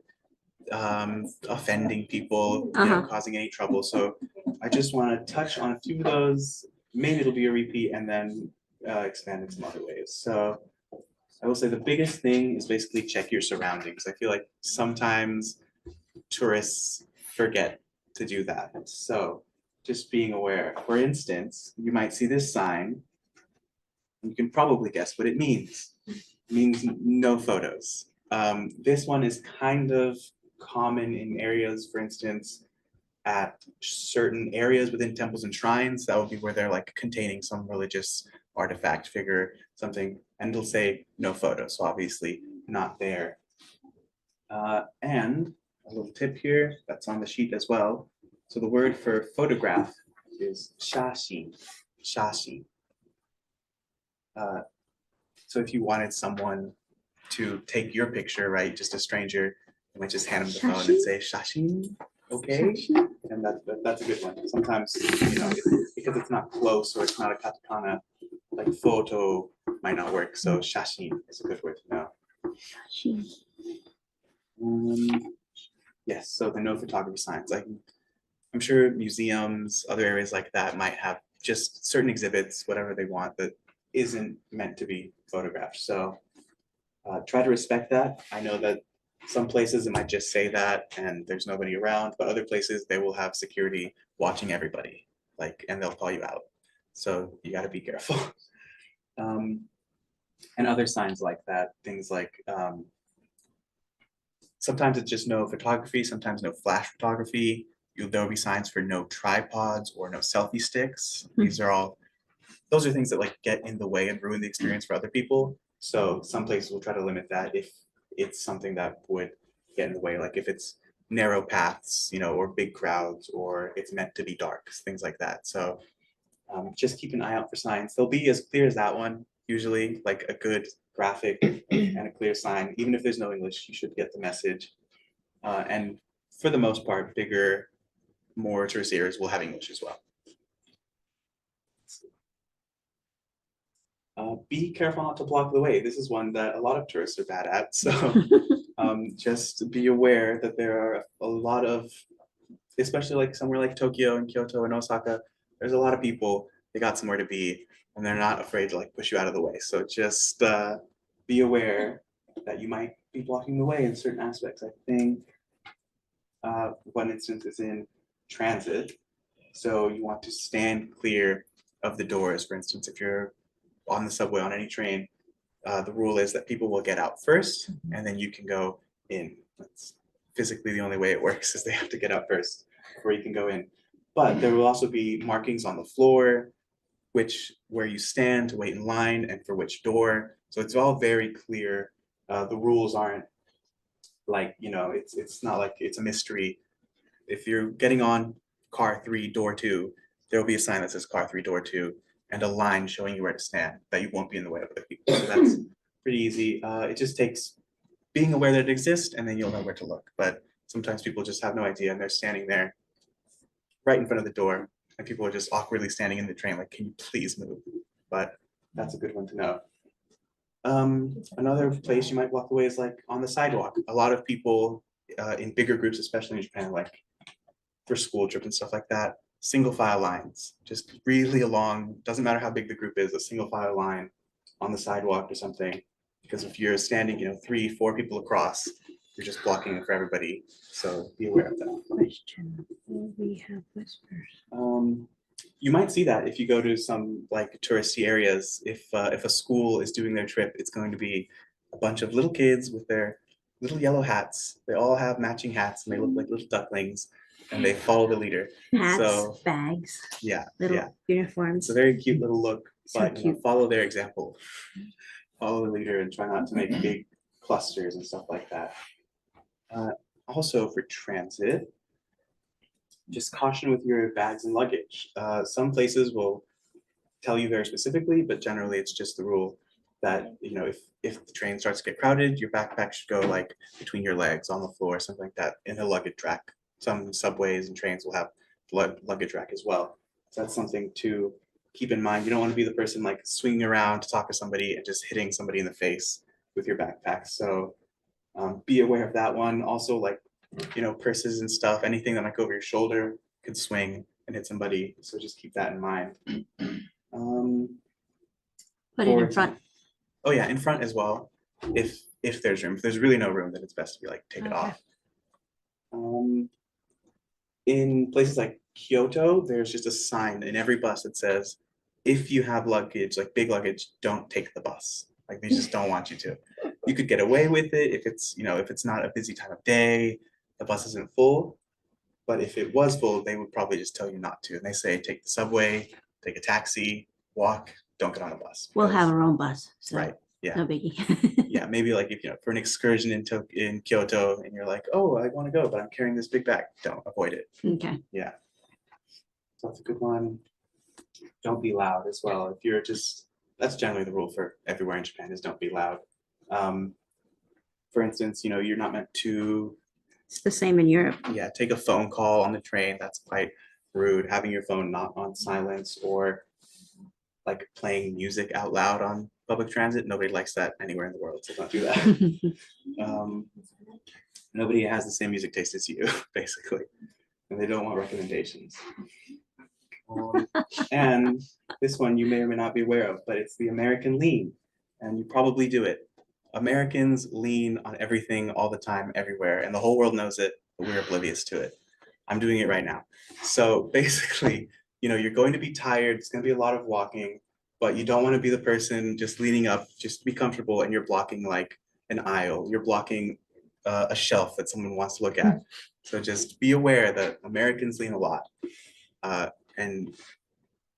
Speaker 1: offending people, you know, causing any trouble. So I just want to touch on a few of those. Maybe it'll be a repeat and then expand in some other ways. So I will say the biggest thing is basically check your surroundings. I feel like sometimes tourists forget to do that. So just being aware. For instance, you might see this sign. You can probably guess what it means. It means no photos. This one is kind of common in areas, for instance, at certain areas within temples and shrines. That would be where they're like containing some religious artifact, figure, something, and it'll say no photo. So obviously not there. And a little tip here that's on the sheet as well. So the word for photograph is shashin. Shashin. So if you wanted someone to take your picture, right, just a stranger, you might just hand them the phone and say shashin, okay? And that's a good one. Sometimes, you know, because it's not close or it's not a katakana, like photo might not work. So shashin is a good word to know. Yes, so the no photography signs. Like I'm sure museums, other areas like that might have just certain exhibits, whatever they want, that isn't meant to be photographed. So try to respect that. I know that some places it might just say that and there's nobody around, but other places they will have security watching everybody, like, and they'll call you out. So you got to be careful. And other signs like that, things like sometimes it's just no photography, sometimes no flash photography. There'll be signs for no tripods or no selfie sticks. These are all, those are things that like get in the way and ruin the experience for other people. So some places will try to limit that if it's something that would get in the way, like if it's narrow paths, you know, or big crowds, or it's meant to be dark, things like that. So just keep an eye out for signs. They'll be as clear as that one, usually, like a good graphic and a clear sign. Even if there's no English, you should get the message. And for the most part, bigger, more tourist areas will have English as well. Be careful not to block the way. This is one that a lot of tourists are bad at. So just be aware that there are a lot of, especially like somewhere like Tokyo and Kyoto and Osaka, there's a lot of people, they got somewhere to be, and they're not afraid to like push you out of the way. So just be aware that you might be blocking the way in certain aspects. I think one instance is in transit. So you want to stand clear of the doors. For instance, if you're on the subway, on any train, the rule is that people will get out first and then you can go in. That's physically the only way it works, is they have to get out first before you can go in. But there will also be markings on the floor, where you stand to wait in line and for which door. So it's all very clear. The rules aren't like, you know, it's not like it's a mystery. If you're getting on car 3, door 2, there will be a sign that says car 3, door 2, and a line showing you where to stand, that you won't be in the way of other people. So that's pretty easy. It just takes being aware that it exists, and then you'll know where to look. But sometimes people just have no idea, and they're standing there right in front of the door, and people are just awkwardly standing in the train like, can you please move? But that's a good one to know. Another place you might walk away is like on the sidewalk. A lot of people in bigger groups, especially in Japan, like for school trips and stuff like that, single file lines, just really along, doesn't matter how big the group is, a single file line on the sidewalk or something. Because if you're standing, you know, 3, 4 people across, you're just blocking it for everybody. So be aware of that.
Speaker 3: Question, will we have whispers?
Speaker 1: You might see that if you go to some like touristy areas. If a school is doing their trip, it's going to be a bunch of little kids with their little yellow hats. They all have matching hats and they look like little ducklings, and they follow the leader.
Speaker 3: Hats,
Speaker 1: So
Speaker 3: bags,
Speaker 1: yeah,
Speaker 3: little
Speaker 1: yeah,
Speaker 3: uniforms.
Speaker 1: it's a very cute little look,
Speaker 3: So
Speaker 1: but you know,
Speaker 3: cute.
Speaker 1: follow their example. Follow the leader and try not to make big clusters and stuff like that. Also for transit, just caution with your bags and luggage. Some places will tell you very specifically, but generally it's just the rule that, you know, if the train starts to get crowded, your backpack should go like between your legs on the floor, something like that, in a luggage rack. Some subways and trains will have luggage rack as well. So that's something to keep in mind. You don't want to be the person like swinging around to talk to somebody and just hitting somebody in the face with your backpack. So be aware of that one. Also, like, you know, purses and stuff, anything that might go over your shoulder could swing and hit somebody. So just keep that in mind.
Speaker 3: Put it
Speaker 1: for
Speaker 3: in front.
Speaker 1: Oh yeah, in front as well. If there's room. If there's really no room, then it's best to be like, take it
Speaker 3: Okay.
Speaker 1: off. In places like Kyoto, there's just a sign in every bus that says, if you have luggage, like big luggage, don't take the bus. Like they just don't want you to. You could get away with it if it's, you know, if it's not a busy time of day, the bus isn't full. But if it was full, they would probably just tell you not to. And they say, take the subway, take a taxi, walk, don't get on a bus.
Speaker 3: We'll have
Speaker 1: because-
Speaker 3: our own bus. So
Speaker 1: Right, yeah.
Speaker 3: no biggie.
Speaker 1: Yeah, maybe like if, you know, for an excursion in Kyoto and you're like, oh, I want to go, but I'm carrying this big bag. Don't, avoid it.
Speaker 3: Okay.
Speaker 1: Yeah. So that's a good one. Don't be loud as well. If you're just, that's generally the rule for everywhere in Japan, is don't be loud. For instance, you know, you're not meant to,
Speaker 3: It's the same in Europe.
Speaker 1: yeah, take a phone call on the train. That's quite rude. Having your phone not on silence, or like playing music out loud on public transit. Nobody likes that anywhere in the world, so don't do that. Nobody has the same music taste as you, basically, and they don't want recommendations. And this one you may or may not be aware of, but it's the American lean, and you probably do it. Americans lean on everything all the time, everywhere, and the whole world knows it, but we're oblivious to it. I'm doing it right now. So basically, you know, you're going to be tired, it's gonna be a lot of walking, but you don't want to be the person just leaning up, just be comfortable, and you're blocking like an aisle, you're blocking a shelf that someone wants to look at. So just be aware that Americans lean a lot. And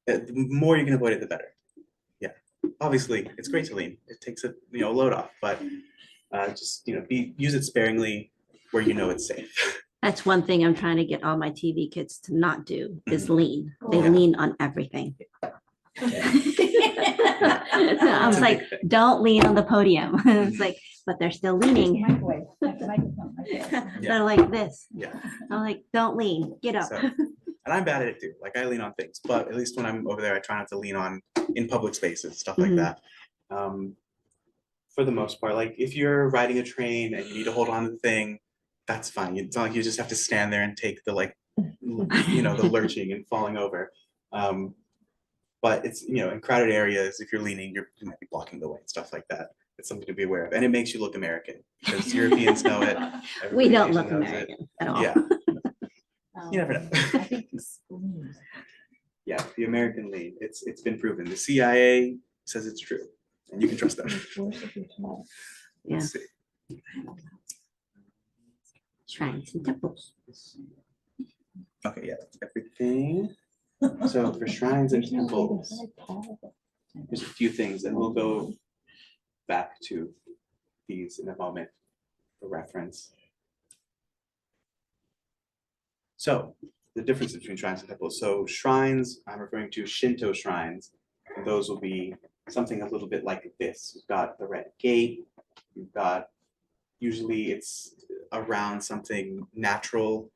Speaker 1: the more you can avoid it, the better. Yeah, obviously, it's great to lean. It takes a load off, but just use it sparingly where you know it's safe.
Speaker 3: That's one thing I'm trying to get all my TV kids to not do is lean. They
Speaker 1: Yeah.
Speaker 3: lean on everything. So I was
Speaker 1: It's a
Speaker 3: like,
Speaker 1: big thing.
Speaker 3: don't lean on the podium. It's like, but they're still leaning.
Speaker 4: Microwave, like the microphone, like this.
Speaker 3: They're like this.
Speaker 1: Yeah.
Speaker 3: I'm like, don't lean, get up.
Speaker 1: So, and I'm bad at it too. Like I lean on things, but at least when I'm over there, I try not to lean on in public spaces, stuff like
Speaker 3: Mhm.
Speaker 1: that. For the most part, like if you're riding a train and you need to hold on to the thing, that's fine. It's not like you just have to stand there and take the the lurching and falling over. But it's, in crowded areas, if you're leaning, you might be blocking the way and stuff like that. It's something to be aware of. And it makes you look American because Europeans know it.
Speaker 3: We
Speaker 1: everybody
Speaker 3: don't
Speaker 1: in
Speaker 3: look
Speaker 1: Asia knows it.
Speaker 3: American at all.
Speaker 1: Yeah, You never know.
Speaker 4: I think it's lean.
Speaker 1: yeah, the American lean. It's been proven. The CIA says it's true, and you can trust them.
Speaker 3: Yeah.
Speaker 1: Let's see.
Speaker 3: Shrines and temples.
Speaker 1: Okay, yeah, that's everything. So for shrines and temples, there's a few things, and we'll go back to these in a moment for reference. So the difference between shrines and temples. So shrines, I'm referring to Shinto shrines, and those will be something a little bit like this. You've got the red gate, you've got, usually it's around something natural,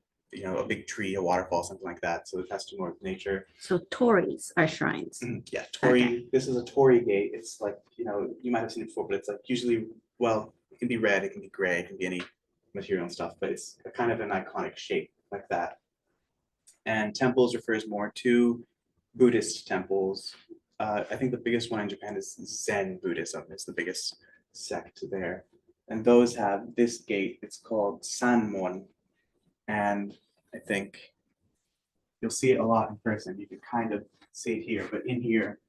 Speaker 1: a big tree, a waterfall, something like that. So it has to do more with nature.
Speaker 3: So tories are shrines.
Speaker 1: Yeah, Torii,
Speaker 3: Okay.
Speaker 1: This is a Torii gate. It's like, you might have seen it before, but it's like usually, well, it can be red, it can be gray, it can be any material and stuff, but it's a kind of an iconic shape like that. And temples refers more to Buddhist temples. I think the biggest one in Japan is Zen Buddhism. It's the biggest sect there. And those have this gate. It's called Sanmon. And I think you'll see it a lot in person. You can kind of see it here, but in here,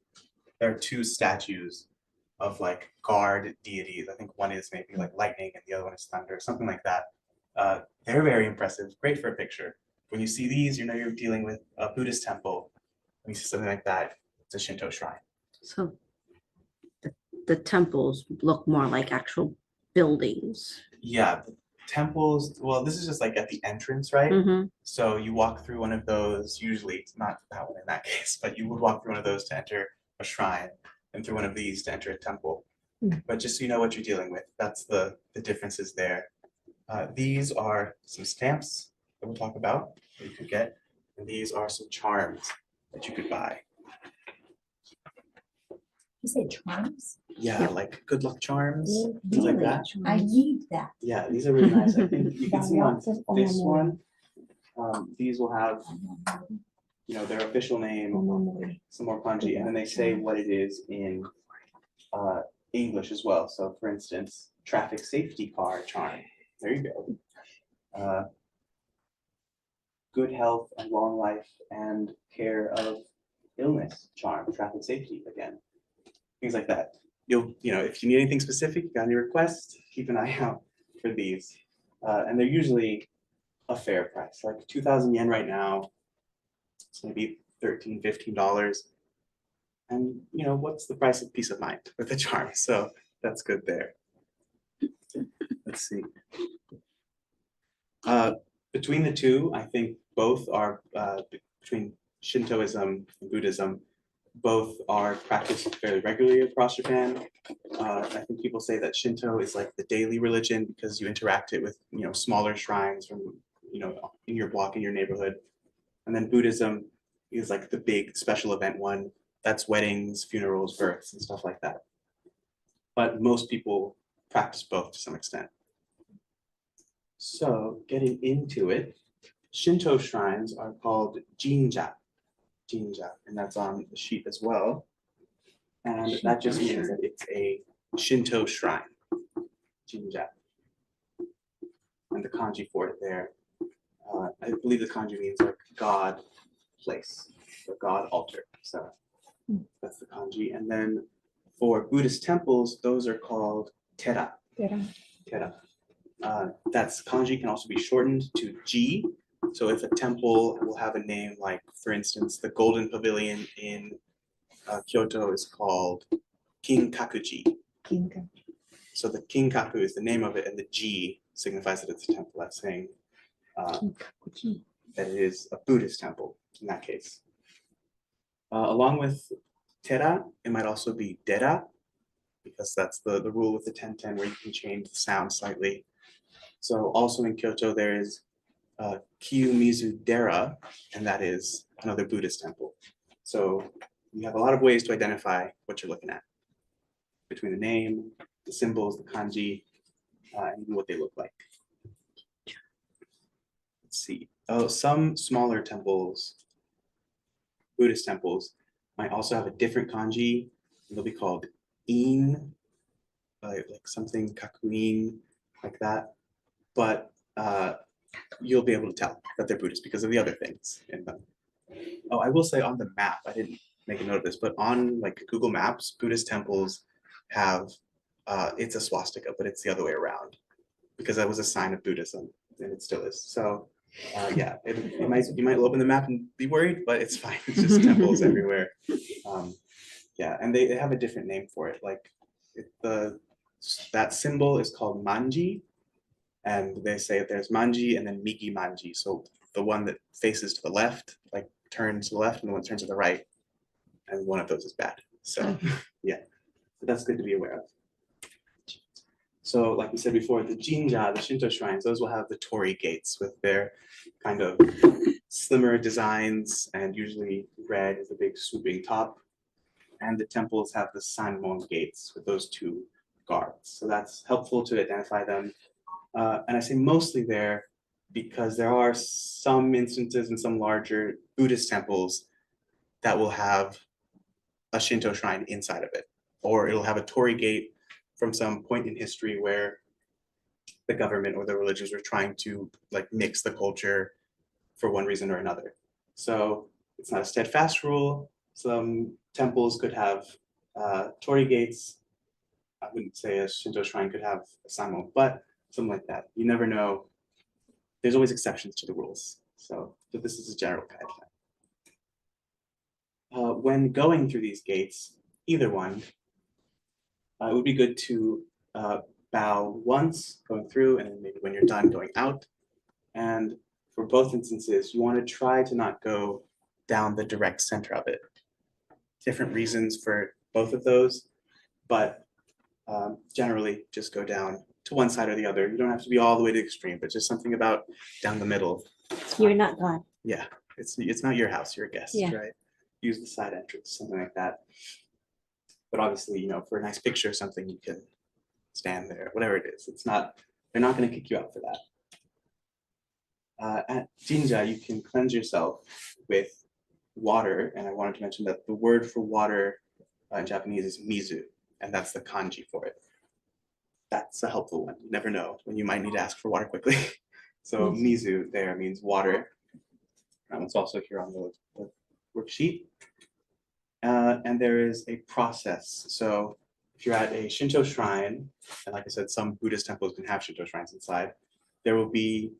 Speaker 1: there are two statues of like guard deities. I think one is maybe like lightning and the other one is thunder, something like that. They're very impressive, great for a picture. When you see these, you're dealing with a Buddhist temple. When you see something like that, it's a Shinto shrine.
Speaker 3: So the temples look more like actual buildings.
Speaker 1: Yeah, the temples, well, this is just like at the entrance, right?
Speaker 3: Mhm.
Speaker 1: So you walk through one of those, usually it's not that one in that case, but you would walk through one of those to enter a shrine and through one of these to enter a temple. But just so you know what you're dealing with, that's the differences there. These are some stamps that we'll talk about that you could get, and these are some charms that you could buy.
Speaker 4: You say charms?
Speaker 1: Yeah,
Speaker 3: Yep.
Speaker 1: like good luck charms, things like that.
Speaker 4: I need that.
Speaker 1: Yeah, these are really nice. I think you can see on this one, these will have, their official name, some more kanji, and then they say what it is in English as well. So for instance, traffic safety car charm. There you go. Good health and long life and care of illness charm, traffic safety again. Things like that. If you need anything specific, you got any requests, keep an eye out for these. And they're usually a fair price, like 2,000 yen right now. It's maybe $13, $15. And what's the price of peace of mind with a charm? So that's good there. Let's see. Between the two, I think both are, between Shintoism and Buddhism, both are practiced fairly regularly across Japan. I think people say that Shinto is like the daily religion because you interact it with, smaller shrines from, in your block, in your neighborhood. And then Buddhism is like the big special event one. That's weddings, funerals, births, and stuff like that. But most people practice both to some extent. So getting into it, Shinto shrines are called jinja, and that's on the sheet as well. And that just means that it's a Shinto shrine, jinja. And the kanji for it there, I believe the kanji means like God, place. the god altar. So that's the kanji. And then for Buddhist temples, those are called tera. Tera. That's kanji can also be shortened to ji. So if a temple will have a name like, for instance, the Golden Pavilion in Kyoto is called Kinkakuji. So the Kinkaku is the name of it, and the ji signifies that it's a temple. That's saying that it is a Buddhist temple in that case. Along with tera, it might also be dera, because that's the rule with the 10-10 where you can change the sound slightly. So also in Kyoto, there is Kiyumizu Dera, and that is another Buddhist temple. So you have a lot of ways to identify what you're looking at between the name, the symbols, the kanji, and what they look like. Let's see. Oh, some smaller temples, Buddhist temples, might also have a different kanji. They'll be called in, like something kakuin, like that. But you'll be able to tell that they're Buddhist because of the other things in them. Oh, I will say on the map, I didn't make a note of this, but on like Google Maps, Buddhist temples have, it's a swastika, but it's the other way around because that was a sign of Buddhism, and it still is. So yeah, you might open the map and be worried, but it's fine. It's just temples everywhere. Yeah, and they have a different name for it. Like that symbol is called manji, and they say there's manji and then migi manji. So the one that faces to the left, like turns to the left, and the one that turns to the right, and one of those is bad. So yeah, but that's good to be aware of. So like we said before, the jinja, the Shinto shrines, those will have the torii gates with their kind of slimmer designs, and usually red is a big swooping top. And the temples have the sanmon gates with those two guards. So that's helpful to identify them. And I say mostly there because there are some instances in some larger Buddhist temples that will have a Shinto shrine inside of it, or it'll have a torii gate from some point in history where the government or the religions were trying to like mix the culture for one reason or another. So it's not a steadfast rule. Some temples could have torii gates. I wouldn't say a Shinto shrine could have a sanmon, but something like that. You never know. There's always exceptions to the rules. So this is a general guideline. When going through these gates, either one, it would be good to bow once going through, and then maybe when you're done going out. And for both instances, you want to try to not go down the direct center of it. Different reasons for both of those, but generally just go down to one side or the other. You don't have to be all the way to the extreme, but just something about down the middle.
Speaker 3: You're not God.
Speaker 1: Yeah, it's not your house, you're a guest,
Speaker 3: Yeah.
Speaker 1: right? Use the side entrance, something like that. But obviously, for a nice picture or something, you can stand there, whatever it is. They're not going to kick you out for that. At Jinja, you can cleanse yourself with water, and I wanted to mention that the word for water in Japanese is mizu, and that's the kanji for it. That's a helpful one. You never know when you might need to ask for water quickly. So mizu there means water. That one's also here on the worksheet. And there is a process. So if you're at a Shinto shrine, and like I said, some Buddhist temples can have Shinto shrines inside, there will be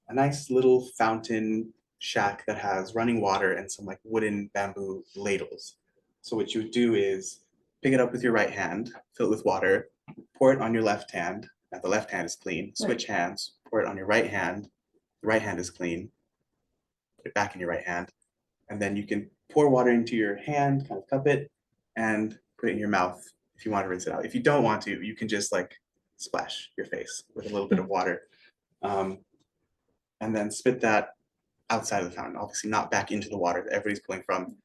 Speaker 1: a nice little fountain shack that has running water and some like wooden bamboo ladles. So what you would do is pick it up with your right hand, fill it with water, pour it on your left hand. Now the left hand is clean. Switch hands, pour it on your right hand. The right hand is clean. Put it back in your right hand. And then you can pour water into your hand, kind of cup it, and put it in your mouth if you want to rinse it out. If you don't want to, you can just like splash your face with a little bit of water. And then spit that outside of the fountain, obviously not back into the water that everybody's pulling from.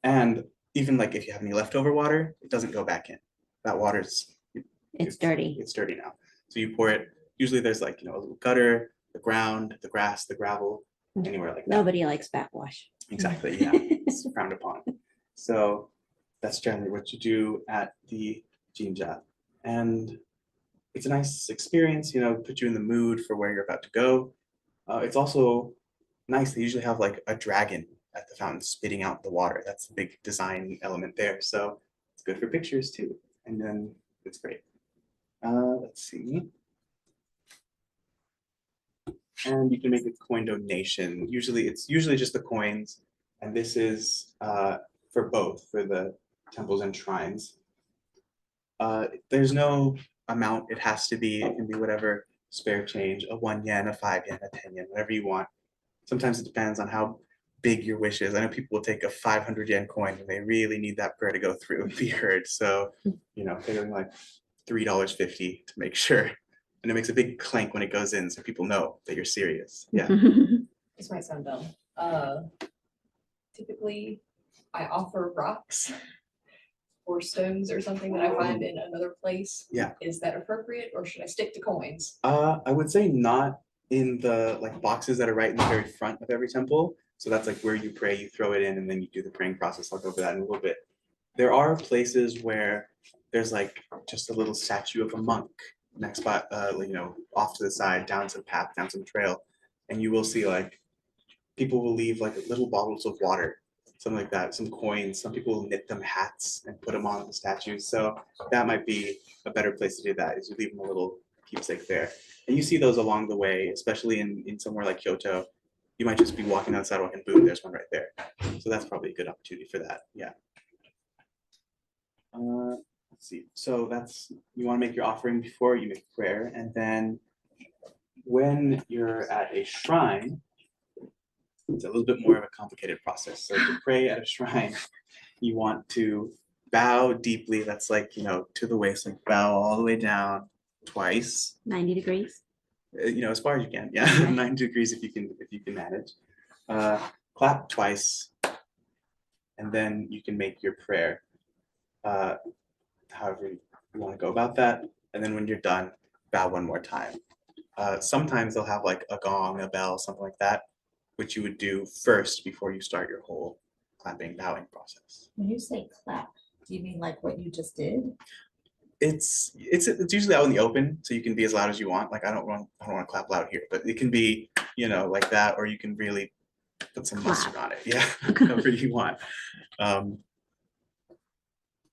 Speaker 1: And even like if you have any leftover water, it doesn't go back in. That water's
Speaker 3: It's dirty.
Speaker 1: It's dirty now. So you pour it, usually there's like, a little gutter, the ground, the grass, the gravel, anywhere like that.
Speaker 3: Nobody likes backwash.
Speaker 1: Exactly, yeah, it's frowned upon. So that's generally what you do at the Jinja. And it's a nice experience, put you in the mood for where you're about to go. It's also nice, they usually have like a dragon at the fountain spitting out the water. That's the big design element there. So it's good for pictures too. And then it's great. Let's see. And you can make a coin donation. It's usually just the coins. And this is for both, for the temples and shrines. There's no amount it has to be. It can be whatever spare change, a 1 yen, a 5 yen, a 10 yen, whatever you want. Sometimes it depends on how big your wish is. I know people will take a 500 yen coin and they really need that prayer to go through and be heard. So, they're doing like $3.50 to make sure. And it makes a big clank when it goes in so people know that you're serious. Yeah.
Speaker 5: This might sound dumb. Typically, I offer rocks or stones or something that I find in another place.
Speaker 1: Yeah.
Speaker 5: Is that appropriate, or should I stick to coins?
Speaker 1: I would say not in the like boxes that are right in the very front of every temple. So that's like where you pray, you throw it in, and then you do the praying process. I'll go over that in a little bit. There are places where there's like just a little statue of a monk next spot, off to the side, down some path, down some trail, and you will see like people will leave like little bottles of water, something like that, some coins. Some people will knit them hats and put them on the statues. So that might be a better place to do that, is you leave them a little keepsake there. And you see those along the way, especially in somewhere like Kyoto. You might just be walking down the sidewalk and boom, there's one right there. So that's probably a good opportunity for that. Yeah. Let's see. So you want to make your offering before you make prayer. And then when you're at a shrine, it's a little bit more of a complicated process. So to pray at a shrine, you want to bow deeply. That's like, to the waist, like bow all the way down twice.
Speaker 3: 90 degrees.
Speaker 1: As far as you can. Yeah,
Speaker 3: Okay.
Speaker 1: 90 degrees if you can manage. Clap twice, and then you can make your prayer. However you want to go about that. And then when you're done, bow one more time. Sometimes they'll have like a gong, a bell, something like that, which you would do first before you start your whole clapping, bowing process.
Speaker 4: When you say clap, do you mean like what you just did?
Speaker 1: It's usually out in the open, so you can be as loud as you want. Like I don't want to clap loud here, but it can be, like that, or you can really put some mustard on it. Yeah, whatever you want.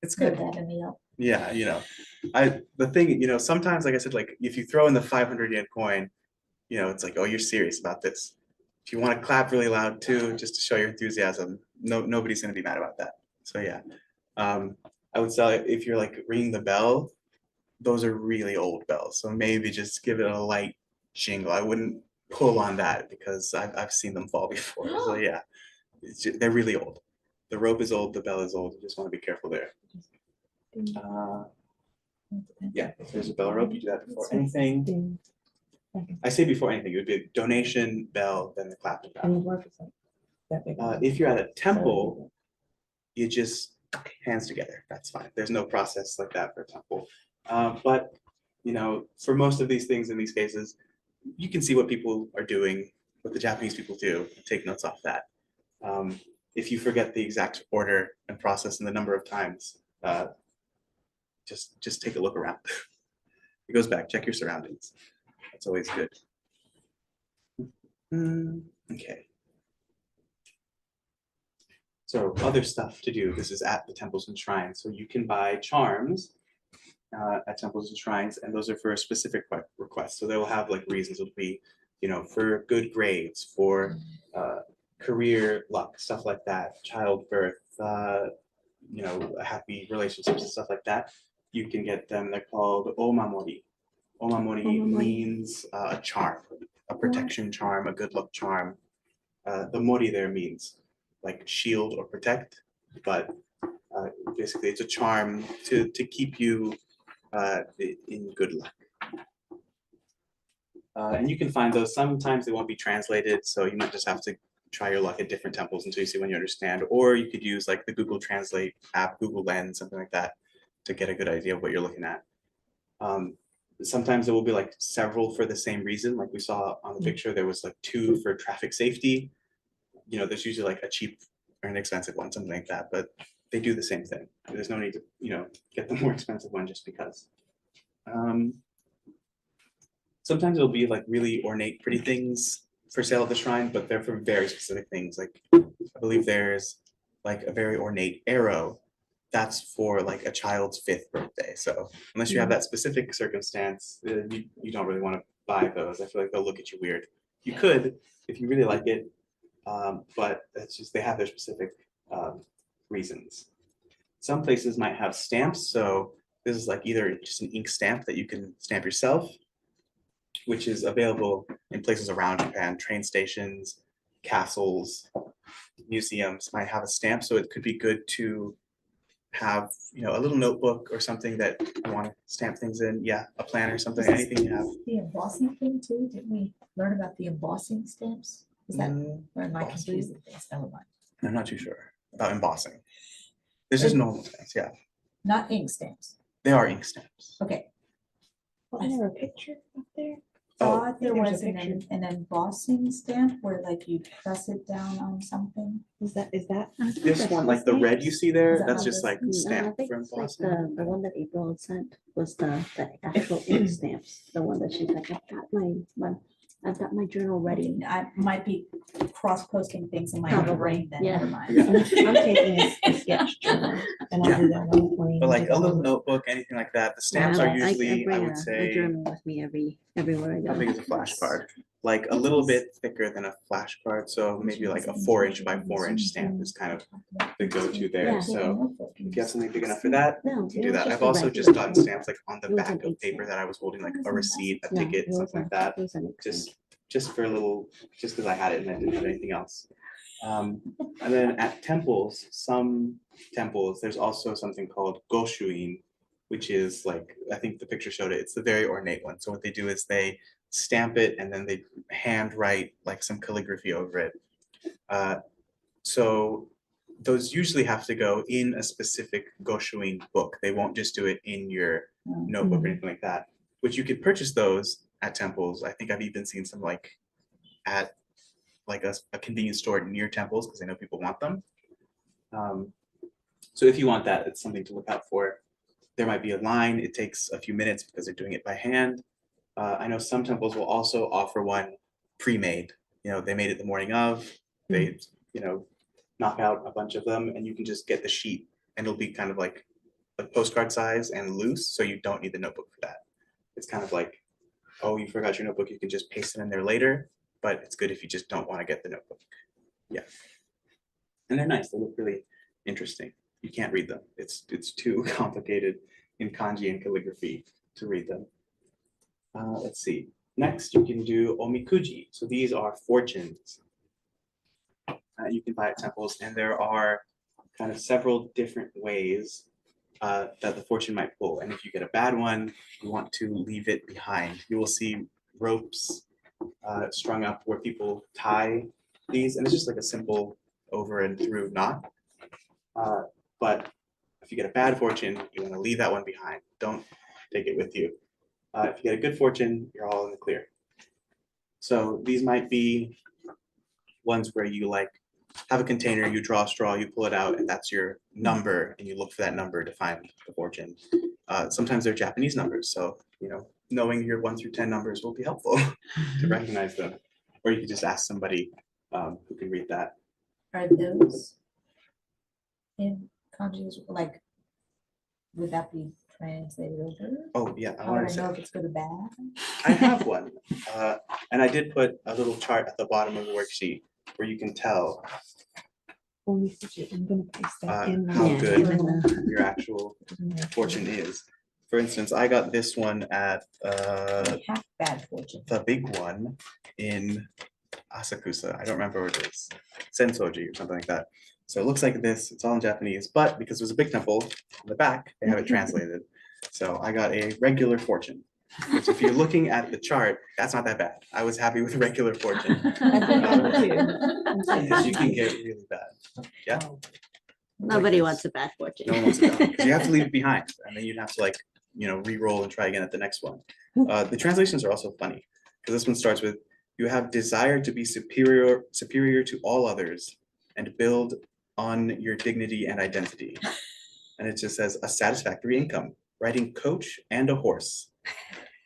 Speaker 1: It's
Speaker 4: Put
Speaker 1: good.
Speaker 4: that in the up.
Speaker 1: Yeah, the thing, sometimes, like I said, like if you throw in the 500 yen coin, it's like, oh, you're serious about this. If you want to clap really loud too, just to show your enthusiasm, nobody's going to be mad about that. So yeah, I would say if you're like ringing the bell, those are really old bells. So maybe just give it a light jingle. I wouldn't pull on that because I've seen them fall before. So yeah, they're really old. The rope is old, the bell is old. You just want to be careful there. Yeah, if there's a bell rope, you do that before anything. I say before anything, it would be a donation, bell, then the clap and bow. If you're at a temple, you just hands together. That's fine. There's no process like that for a temple. But for most of these things in these cases, you can see what people are doing, what the Japanese people do, and take notes off that. If you forget the exact order and process and the number of times, just take a look around. It goes back, check your surroundings. That's always good. Okay. So other stuff to do, this is at the temples and shrines. So you can buy charms at temples and shrines, and those are for a specific request. So they will have like reasons. It'll be, for good grades, for career luck, stuff like that, childbirth, happy relationships and stuff like that. You can get them. They're called omamori. Omamori means a charm, a protection charm, a good luck charm. The mori there means like shield or protect, but basically it's a charm to keep you in good luck. And you can find those. Sometimes they won't be translated, so you might just have to try your luck at different temples until you see one you understand. Or you could use like the Google Translate app, Google Lens, something like that, to get a good idea of what you're looking at. Sometimes there will be like several for the same reason. Like we saw on the picture, there was like 2 for traffic safety. There's usually like a cheap or an expensive one, something like that, but they do the same thing. There's no need to, get the more expensive one just because. Sometimes it'll be like really ornate, pretty things. for sale at the shrine, but they're for very specific things. Like I believe there's like a very ornate arrow that's for like a child's 5th birthday. So unless you have that specific circumstance, you don't really want to buy those. I feel like they'll look at you weird. You could if you really like it, but that's just they have their specific reasons. Some places might have stamps, so this is like either just an ink stamp that you can stamp yourself, which is available in places around Japan, train stations, castles, museums might have a stamp, so it could be good to have, you know, a little notebook or something that you want to stamp things in. Yeah, a plan or something, anything you have.
Speaker 4: The embossing thing too, didn't we learn about the embossing stamps? Is that, or am I
Speaker 1: embossing?
Speaker 4: confusing things? Never mind.
Speaker 1: I'm not too sure about embossing. There's just normal stamps, yeah.
Speaker 4: Not ink stamps.
Speaker 1: They are ink stamps.
Speaker 4: Okay.
Speaker 2: Wasn't there a picture up there?
Speaker 1: Oh,
Speaker 4: Thought there
Speaker 2: there's a
Speaker 4: was
Speaker 2: picture.
Speaker 4: an embossing stamp where like you press it down on something.
Speaker 2: Is that?
Speaker 1: this one, like the red you see there,
Speaker 4: Is that
Speaker 1: that's
Speaker 4: not
Speaker 1: just
Speaker 4: this?
Speaker 1: like
Speaker 3: No, I
Speaker 1: stamp
Speaker 3: think
Speaker 1: for
Speaker 3: it's like
Speaker 1: embossing.
Speaker 3: the one that April had sent was the actual ink stamps, the one that she's like, I've got my journal ready.
Speaker 4: I might be cross-posting things in my
Speaker 3: Probably,
Speaker 4: brain then,
Speaker 3: yeah.
Speaker 4: never mind.
Speaker 1: Yeah.
Speaker 2: I'm taking a sketch journal and I'll do that on the plane.
Speaker 1: But like a little notebook, anything like that. The stamps are usually, I
Speaker 3: bring
Speaker 1: would
Speaker 3: a
Speaker 1: say,
Speaker 3: journal with me everywhere I go.
Speaker 1: how big is a flashcard? Like a little bit thicker than a flashcard, so maybe like a 4-inch by 4-inch stamp is kind of the go-to there.
Speaker 3: Yeah.
Speaker 1: So if you have something big enough for that,
Speaker 3: No,
Speaker 1: you can
Speaker 3: it
Speaker 1: do
Speaker 3: was
Speaker 1: that.
Speaker 3: just
Speaker 1: I've
Speaker 3: a
Speaker 1: also just
Speaker 3: regular
Speaker 1: gotten
Speaker 3: stamp.
Speaker 1: stamps like on the
Speaker 3: It was
Speaker 1: back
Speaker 3: an
Speaker 1: of
Speaker 3: ink
Speaker 1: paper
Speaker 3: stamp.
Speaker 1: that I was holding, like a receipt, a
Speaker 3: No,
Speaker 1: ticket,
Speaker 3: it was
Speaker 1: something like that.
Speaker 3: It was an ink stamp.
Speaker 1: Just for a little, just because I had it and I didn't have anything else. And then at temples, some temples, there's also something called goshuin, which is like, I think the picture showed it, it's the very ornate one. So what they do is they stamp it and then they hand write like some calligraphy over it. So those usually have to go in a specific goshuin book. They won't just do it in your notebook or anything like that, which you could purchase those at temples. I think I've even seen some like at like a convenience store near temples because I know people want them. So if you want that, it's something to look out for. There might be a line. It takes a few minutes because they're doing it by hand. I know some temples will also offer one pre-made. You know, they made it the morning of. They, you know, knock out a bunch of them, and you can just get the sheet, and it'll be kind of like a postcard size and loose, so you don't need the notebook for that. It's kind of like, oh, you forgot your notebook, you can just paste it in there later, but it's good if you just don't want to get the notebook. Yeah. And they're nice. They look really interesting. You can't read them. It's too complicated in kanji and calligraphy to read them. Let's see. Next, you can do omikuji. So these are fortunes. You can buy at temples, and there are kind of several different ways that the fortune might pull. And if you get a bad one, you want to leave it behind. You will see ropes strung up where people tie these, and it's just like a simple over and through knot. But if you get a bad fortune, you want to leave that one behind. Don't take it with you. If you get a good fortune, you're all in the clear. So these might be ones where you like have a container, you draw a straw, you pull it out, and that's your number, and you look for that number to find the fortune. Sometimes they're Japanese numbers, so you know, knowing your 1 through 10 numbers will be helpful to recognize them. Or you could just ask somebody who can read that.
Speaker 4: Are those in kanji, like, would that be translated over?
Speaker 1: Oh yeah, I
Speaker 4: How
Speaker 1: wanted
Speaker 4: would
Speaker 1: to
Speaker 4: I
Speaker 1: say,
Speaker 4: know if it's good or bad?
Speaker 1: I have one, and I did put a little chart at the bottom of the worksheet where you can tell
Speaker 2: Omikuji, I'm gonna paste that in.
Speaker 1: how
Speaker 3: Yeah,
Speaker 1: good
Speaker 3: even
Speaker 1: your actual fortune is. For instance, I got this one at
Speaker 4: Half bad fortune.
Speaker 1: the big one in Asakusa. I don't remember what it is. Sensoji or something like that. So it looks like this. It's all in Japanese, but because it was a big temple, on the back, they have it translated. So I got a regular fortune, which if you're looking at the chart, that's not that bad. I was happy with regular fortune. Yes, you can get really bad. Yeah.
Speaker 3: Nobody
Speaker 1: this.
Speaker 3: wants a bad fortune.
Speaker 1: No one wants it down, 'cause you have to leave it behind, and then you'd have to like, you know, re-roll and try again at the next one. The translations are also funny, because this one starts with, you have desire to be superior to all others and build on your dignity and identity. And it just says a satisfactory income, riding coach and a horse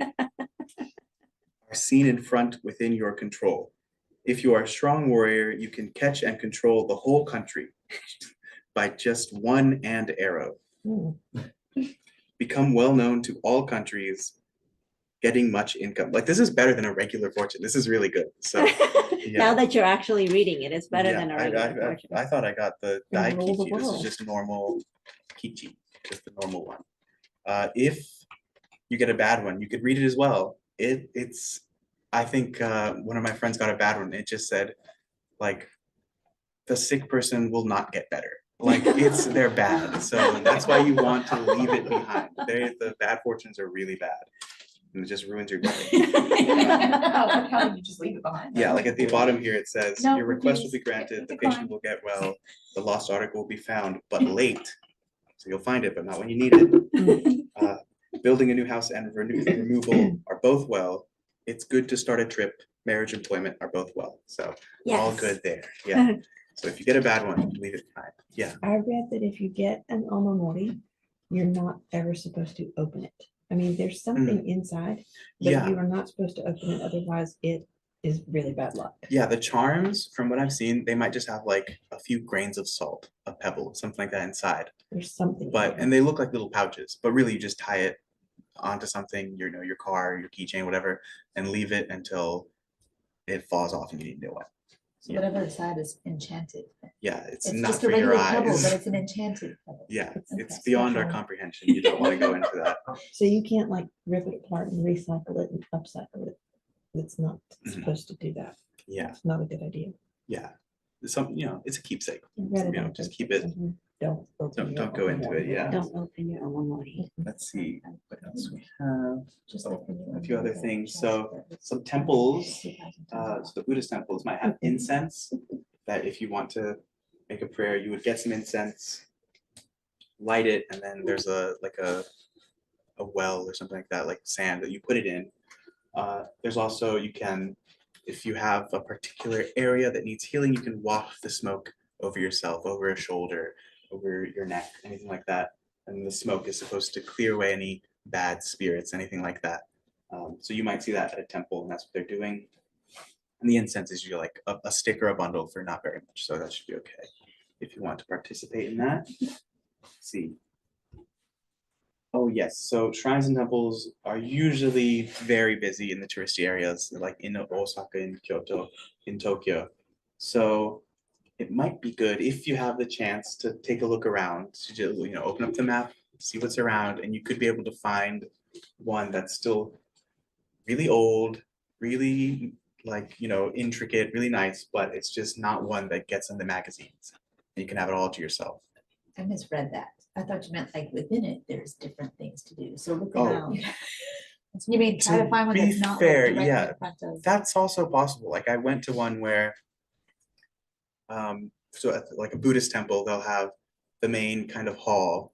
Speaker 1: are seen in front within your control. If you are a strong warrior, you can catch and control the whole country by just one and arrow.
Speaker 2: Hmm.
Speaker 1: Become well known to all countries, getting much income. Like this is better than a regular fortune. This is really good. So
Speaker 3: Now that you're actually reading it, it's better
Speaker 1: yeah,
Speaker 3: than a regular fortune.
Speaker 1: I thought I got the
Speaker 2: And rule the
Speaker 1: Daikichi. This is
Speaker 2: world.
Speaker 1: just normal Kichi, just the normal one. If you get a bad one, you could read it as well. It's I think one of my friends got a bad one. It just said like the sick person will not get better. Like they're bad. So that's why you want to leave it behind. The bad fortunes are really bad. And it just ruins your day.
Speaker 5: How do you just leave it behind?
Speaker 1: Yeah, like at the bottom here, it says,
Speaker 5: No,
Speaker 1: your request will
Speaker 5: refuse.
Speaker 1: be granted, the
Speaker 5: Decline.
Speaker 1: patient will get well, the lost article will be found, but late. So you'll find it, but not when you need it. Building a new house and removal are both well. It's good to start a trip, marriage, employment are both well. So all
Speaker 3: Yes.
Speaker 1: good there. Yeah. So if you get a bad one, leave it behind. Yeah.
Speaker 2: I read that if you get an omamori, you're not ever supposed to open it. I mean, there's something inside, but
Speaker 1: Yeah.
Speaker 2: you are not supposed to open it, otherwise it is really bad luck.
Speaker 1: Yeah, the charms, from what I've seen, they might just have like a few grains of salt, a pebble, something like that inside.
Speaker 2: There's something. in
Speaker 1: But
Speaker 2: there.
Speaker 1: and they look like little pouches, but really you just tie it onto something, your car, your keychain, whatever, and leave it until it falls off and you need a new one.
Speaker 4: So whatever inside is enchanted.
Speaker 1: Yeah, it's
Speaker 4: It's
Speaker 1: not
Speaker 4: just a
Speaker 1: for your
Speaker 4: regular pebble, but
Speaker 1: eyes.
Speaker 4: it's an enchanted pebble.
Speaker 1: Yeah,
Speaker 4: Okay.
Speaker 1: it's beyond our comprehension. You don't want to go into that.
Speaker 2: So you can't like rip it apart and recycle it and upcycle it. It's not
Speaker 1: Mhm.
Speaker 2: supposed to do that.
Speaker 1: Yeah,
Speaker 2: It's not a good idea.
Speaker 1: yeah. It's a keepsake.
Speaker 2: I read it
Speaker 1: You know,
Speaker 2: on
Speaker 1: just
Speaker 2: Facebook
Speaker 1: keep it.
Speaker 2: somewhere. Don't. open
Speaker 1: Don't
Speaker 2: your
Speaker 1: go into it,
Speaker 2: omamori.
Speaker 1: yeah.
Speaker 3: Don't open your omamori.
Speaker 1: Let's see what else we have.
Speaker 4: Just
Speaker 1: Oh,
Speaker 4: like when you
Speaker 1: a few other
Speaker 4: remove the
Speaker 1: things.
Speaker 4: chest
Speaker 1: So
Speaker 4: that was
Speaker 1: some temples,
Speaker 4: 2010.
Speaker 1: so the Buddhist temples might have incense that if you want to make a prayer, you would get some incense, light it, and then there's a well or something like that, like sand that you put it in. There's also, you can, if you have a particular area that needs healing, you can waft the smoke over yourself, over a shoulder, over your neck, anything like that. And the smoke is supposed to clear away any bad spirits, anything like that. So you might see that at a temple, and that's what they're doing. And the incense is usually like a stick or a bundle for not very much, so that should be okay if you want to participate in that. Let's see. Oh yes, so shrines and temples are usually very busy in the touristy areas, like in Osaka, in Kyoto, in Tokyo. So it might be good if you have the chance to take a look around, to just, open up the map, see what's around, and you could be able to find one that's still really old, really intricate, really nice, but it's just not one that gets in the magazines. You can have it all to yourself.
Speaker 4: I misread that. I thought you meant like within it, there's different things to do. So look
Speaker 1: Oh.
Speaker 4: around. You mean try
Speaker 1: To
Speaker 4: to find one
Speaker 1: be
Speaker 4: that's not like
Speaker 1: fair,
Speaker 4: directly
Speaker 1: yeah,
Speaker 4: in front of.
Speaker 1: That's also possible. Like I went to one where, so at like a Buddhist temple, they'll have the main kind of hall.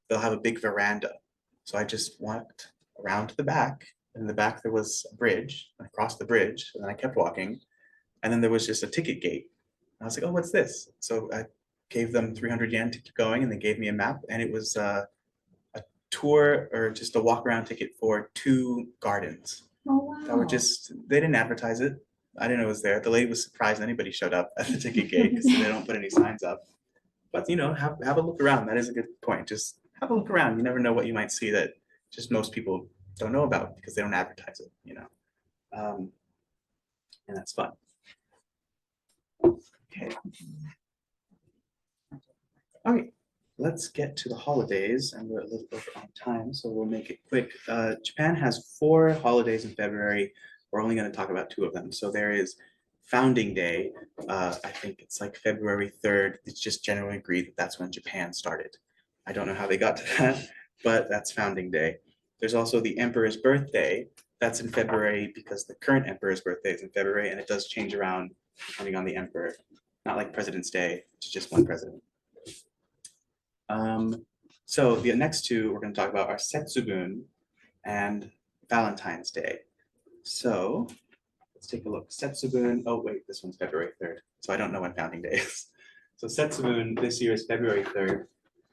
Speaker 1: They'll have a big veranda. So I just walked around to the back. And in the back there was a bridge. I crossed the bridge, and then I kept walking. And then there was just a ticket gate. I was like, oh, what's this? So I gave them 300 yen to keep going, and they gave me a map, and it was a tour or just a walk around ticket for 2 gardens.
Speaker 4: Oh,
Speaker 1: That were
Speaker 4: wow.
Speaker 1: they didn't advertise it. I didn't know it was there. The lady was surprised anybody showed up at the ticket gate because they don't put any signs up. But have a look around. That is a good point. Just have a look around. You never know what you might see that just most people don't know about because they don't advertise it, and that's fun. Okay. All right, let's get to the holidays, and we're a little over on time, so we'll make it quick. Japan has 4 holidays in February. We're only going to talk about 2 of them. So there is Founding Day. I think it's like February 3rd. It's just generally agreed that that's when Japan started. I don't know how they got to that, but that's Founding Day. There's also the Emperor's Birthday. That's in February because the current Emperor's birthday is in February, and it does change around depending on the Emperor. Not like President's Day, it's just one president. So the next 2 we're going to talk about are Setsubun and Valentine's Day. So let's take a look. Setsubun, oh wait, this one's February 3rd, so I don't know when Founding Day is. So Setsubun this year is February 3rd.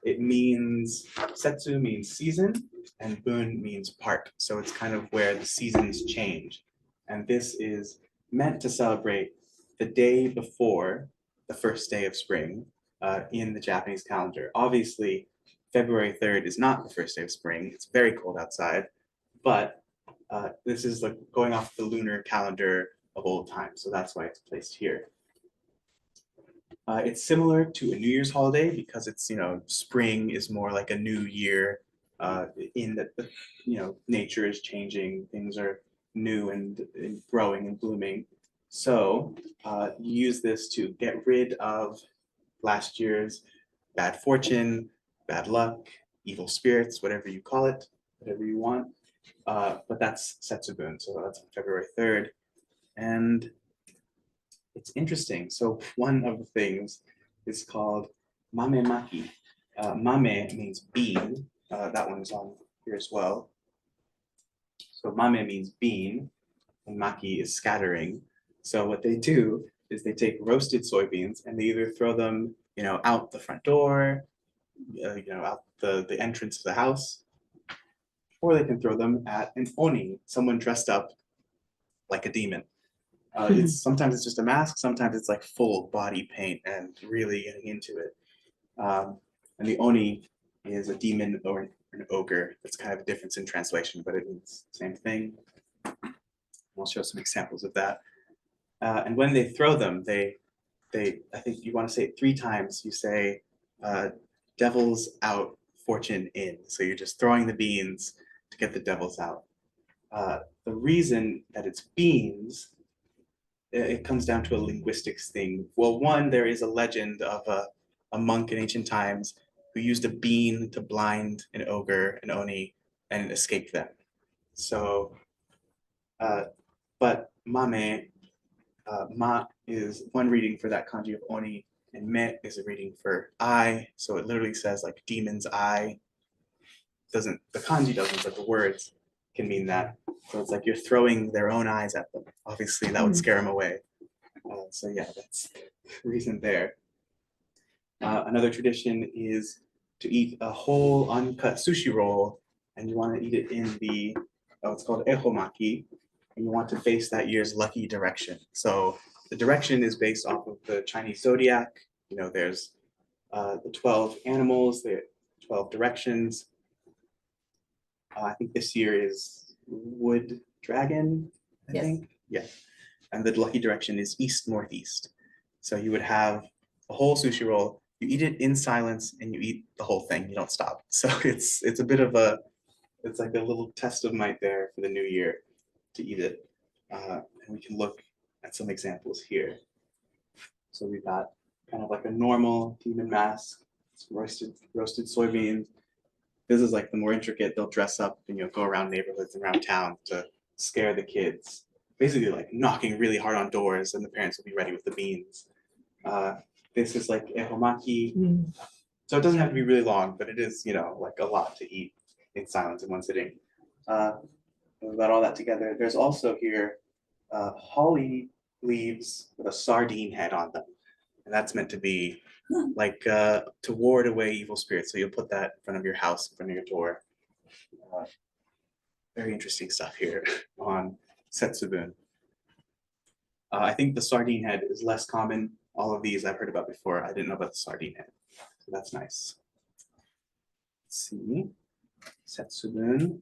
Speaker 1: It means, Setsu means season, and Bun means part. So it's kind of where the seasons change. And this is meant to celebrate the day before the first day of spring in the Japanese calendar. Obviously, February 3rd is not the first day of spring. It's very cold outside, but this is like going off the lunar calendar of old times, so that's why it's placed here. It's similar to a New Year's holiday because it's, spring is more like a new year in that, nature is changing, things are new and growing and blooming. So you use this to get rid of last year's bad fortune, bad luck, evil spirits, whatever you call it, whatever you want. But that's Setsubun, so that's February 3rd. And it's interesting. So one of the things is called mame maki. Mame means bean. That one's on here as well. So mame means bean, and maki is scattering. So what they do is they take roasted soybeans and they either throw them, out the front door, out the entrance of the house, or they can throw them at an oni, someone dressed up like a demon. Sometimes it's just a mask, sometimes it's like full body paint and really getting into it. And the oni is a demon or an ogre. That's kind of a difference in translation, but it means the same thing. I'll show some examples of that. And when they throw them, I think you want to say it 3 times. You say, devils out, fortune in. So you're just throwing the beans to get the devils out. The reason that it's beans, it comes down to a linguistics thing. Well, one, there is a legend of a monk in ancient times who used a bean to blind an ogre, an oni, and escape them. So, but mame, ma is one reading for that kanji of oni, and me is a reading for eye. So it literally says like demon's eye. The kanji doesn't, but the words can mean that. So it's like you're throwing their own eyes at them. Obviously, that would scare them away. So yeah, that's the reason there. Another tradition is to eat a whole uncut sushi roll, and you want to eat it in it's called ehomaki, and you want to face that year's lucky direction. So the direction is based off of the Chinese zodiac. There's the 12 animals, the 12 directions. I think this year is wood dragon, I
Speaker 4: Yes.
Speaker 1: think. Yeah. And the lucky direction is east northeast. So you would have a whole sushi roll, you eat it in silence and you eat the whole thing, you don't stop. So it's a bit of it's like a little test of might there for the new year to eat it. And we can look at some examples here. So we've got kind of like a normal demon mask, roasted soybeans. This is like the more intricate. They'll dress up and go around neighborhoods and around town to scare the kids. Basically like knocking really hard on doors, and the parents will be ready with the beans. This is like ehomaki. So it doesn't have to be really long, but it is, like a lot to eat in silence in one sitting. We've got all that together. There's also here holly leaves with a sardine head on them. And that's meant to be like to ward away evil spirits. So you'll put that in front of your house, in front of your door. Very interesting stuff here on Setsubun. I think the sardine head is less common. All of these I've heard about before. I didn't know about the sardine head. So that's nice. Let's see. Setsubun.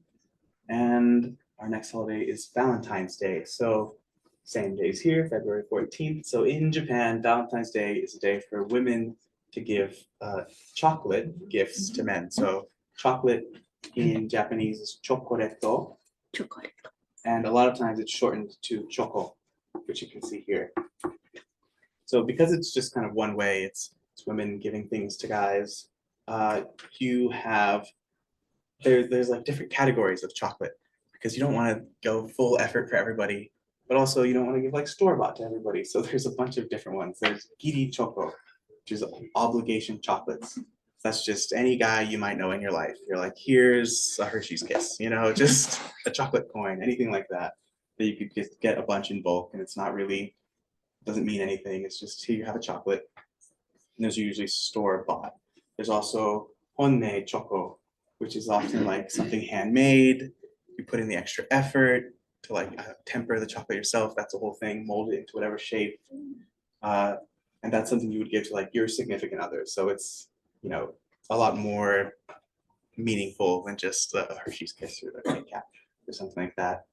Speaker 1: And our next holiday is Valentine's Day. So same days here, February 14th. So in Japan, Valentine's Day is a day for women to give chocolate gifts to men. So chocolate in Japanese is chocoretto. And a lot of times it's shortened to choco, which you can see here. So because it's just kind of one way, it's women giving things to guys. There's like different categories of chocolate, because you don't want to go full effort for everybody, but also you don't want to give like store-bought to everybody. So there's a bunch of different ones. There's giri choco, which is obligation chocolates. That's just any guy you might know in your life. You're like, here's a Hershey's Kiss, just a chocolate coin, anything like that you could just get a bunch in bulk, and it's not really, doesn't mean anything. It's just, here you have a chocolate. And those are usually store-bought. There's also honne choco, which is often like something handmade. You put in the extra effort. to like temper the chocolate yourself. That's a whole thing. Mold it into whatever shape. And that's something you would give to like your significant other. So it's, you know, a lot more meaningful than just the Hershey's Kiss or the Kit Kat or something like that.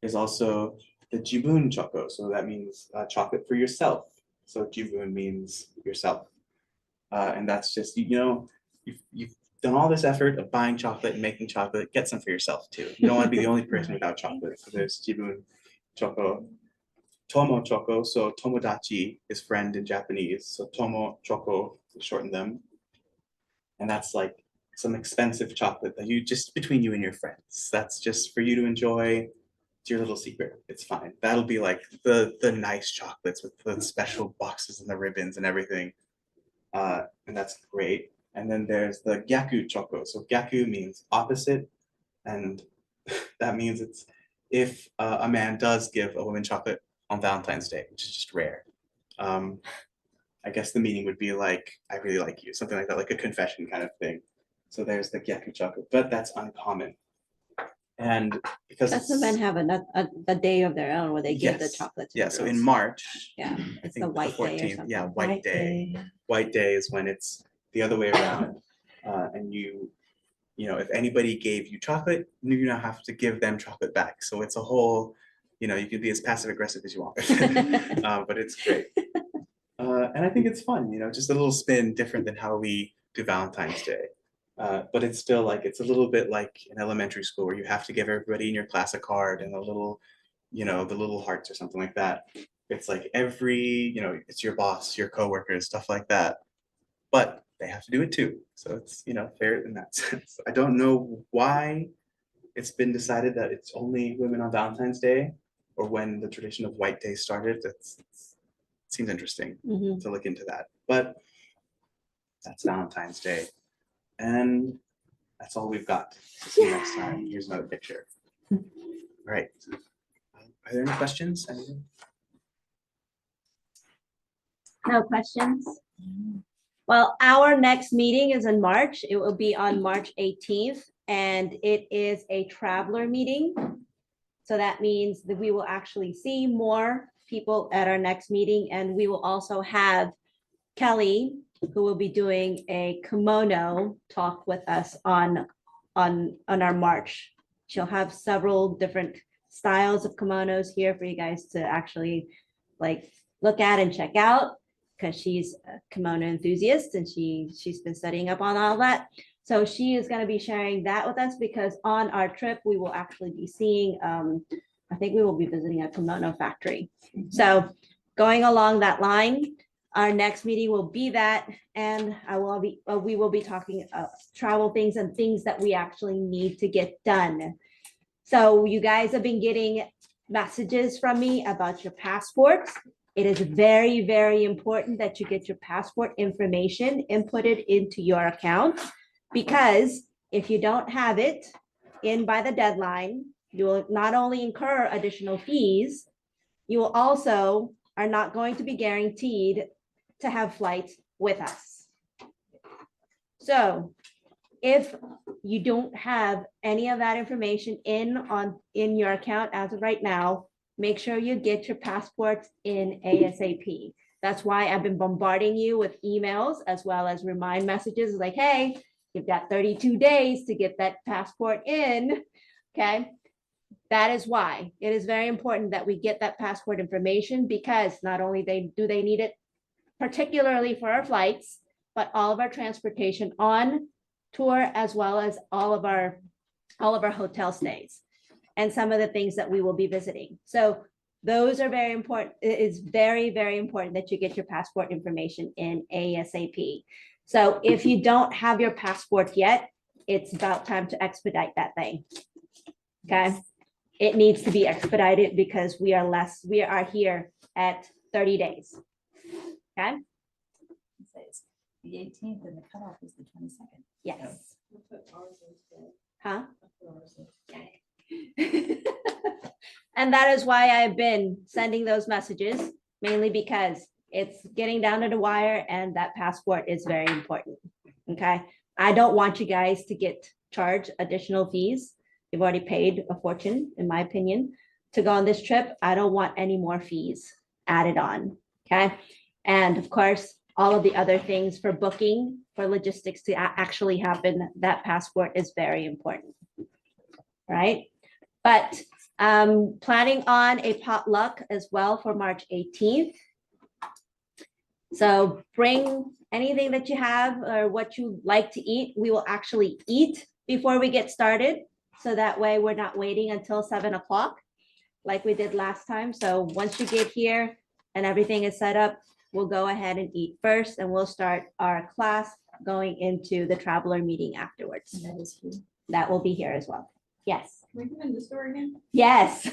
Speaker 1: There's also the Jibun Choco. So that means chocolate for yourself. So Jibun means yourself. And that's just, you know, you've done all this effort of buying chocolate and making chocolate, get some for yourself too. You don't want to be the only person without chocolate. So there's Jibun Choco. Tomo Choco, so Tomodachi is friend in Japanese. So Tomo Choco, to shorten them. And that's like some expensive chocolate that you just between you and your friends. That's just for you to enjoy. It's your little secret. It's fine. That'll be like the nice chocolates with the special boxes and the ribbons and everything. And that's great. And then there's the Gyaku Choco. So Gyaku means opposite. And that means it's if a man does give a woman chocolate on Valentine's Day, which is just rare. I guess the meaning would be like, I really like you, something like that, like a confession kind of thing. So there's the Gyaku chocolate, but that's uncommon. And because
Speaker 3: That's the men have a day of their own where they give the
Speaker 1: Yes.
Speaker 3: chocolate to
Speaker 1: yeah,
Speaker 3: the
Speaker 1: so in
Speaker 3: girls.
Speaker 1: March,
Speaker 3: Yeah,
Speaker 1: I
Speaker 3: it's
Speaker 1: think
Speaker 3: the white day or
Speaker 1: 14th,
Speaker 3: something.
Speaker 1: yeah, White Day. White Day is when it's the other way around. And you know, if anybody gave you chocolate, you now have to give them chocolate back. So it's a whole, you know, you can be as passive aggressive as you want, but it's great. And I think it's fun, you know, just a little spin different than how we do Valentine's Day. But it's still like, it's a little bit like in elementary school where you have to give everybody in your class a card and a little, you know, the little hearts or something like that. It's like every, you know, it's your boss, your coworkers, stuff like that. But they have to do it too. So it's, you know, fair in that sense. I don't know why it's been decided that it's only women on Valentine's Day or when the tradition of White Day started. It seems interesting
Speaker 3: Mhm.
Speaker 1: to look into that. But that's Valentine's Day. And that's all we've got. See you next time. Here's another picture. All right. Are there any questions? Anything?
Speaker 3: No questions? Well, our next meeting is in March. It will be on March 18th, and it is a traveler meeting. So that means that we will actually see more people at our next meeting, and we will also have Kelly, who will be doing a kimono talk with us on our March. She'll have several different styles of kimonos here for you guys to actually like look at and check out, because she's a kimono enthusiast and she's been studying up on all that. So she is going to be sharing that with us, because on our trip, we will actually be seeing, I think we will be visiting a kimono factory. So going along that line, our next meeting will be that, and we will be talking travel things and things that we actually need to get done. So you guys have been getting messages from me about your passports. It is very, very important that you get your passport information inputted into your account, because if you don't have it in by the deadline, you will not only incur additional fees, you will also are not going to be guaranteed to have flights with us. So if you don't have any of that information in your account as of right now, make sure you get your passports in ASAP. That's why I've been bombarding you with emails as well as remind messages like, hey, you've got 32 days to get that passport in, okay? That is why it is very important that we get that passport information, because not only do they need it particularly for our flights, but all of our transportation on tour, as well as all of our hotel stays and some of the things that we will be visiting. So those are very important. It is very, very important that you get your passport information in ASAP. So if you don't have your passport yet, it's about time to expedite that thing. Okay. It needs to be expedited because we are here at 30 days. Okay.
Speaker 4: It's the 18th and the cutoff is the 22nd.
Speaker 3: Yes. Huh? And that is why I've been sending those messages, mainly because it's getting down to the wire and that passport is very important. Okay. I don't want you guys to get charged additional fees. You've already paid a fortune, in my opinion, to go on this trip, I don't want any more fees added on, okay? And of course, all of the other things for booking, for logistics to actually happen, that passport is very important, right? But planning on a potluck as well for March 18th. So bring anything that you have or what you like to eat. We will actually eat before we get started. So that way we're not waiting until 7 o'clock like we did last time. So once you get here and everything is set up, we'll go ahead and eat first and we'll start our class going into the traveler meeting afterwards.
Speaker 4: That is here.
Speaker 3: That will be here as well. Yes.
Speaker 5: Can we come in the store again?
Speaker 3: Yes.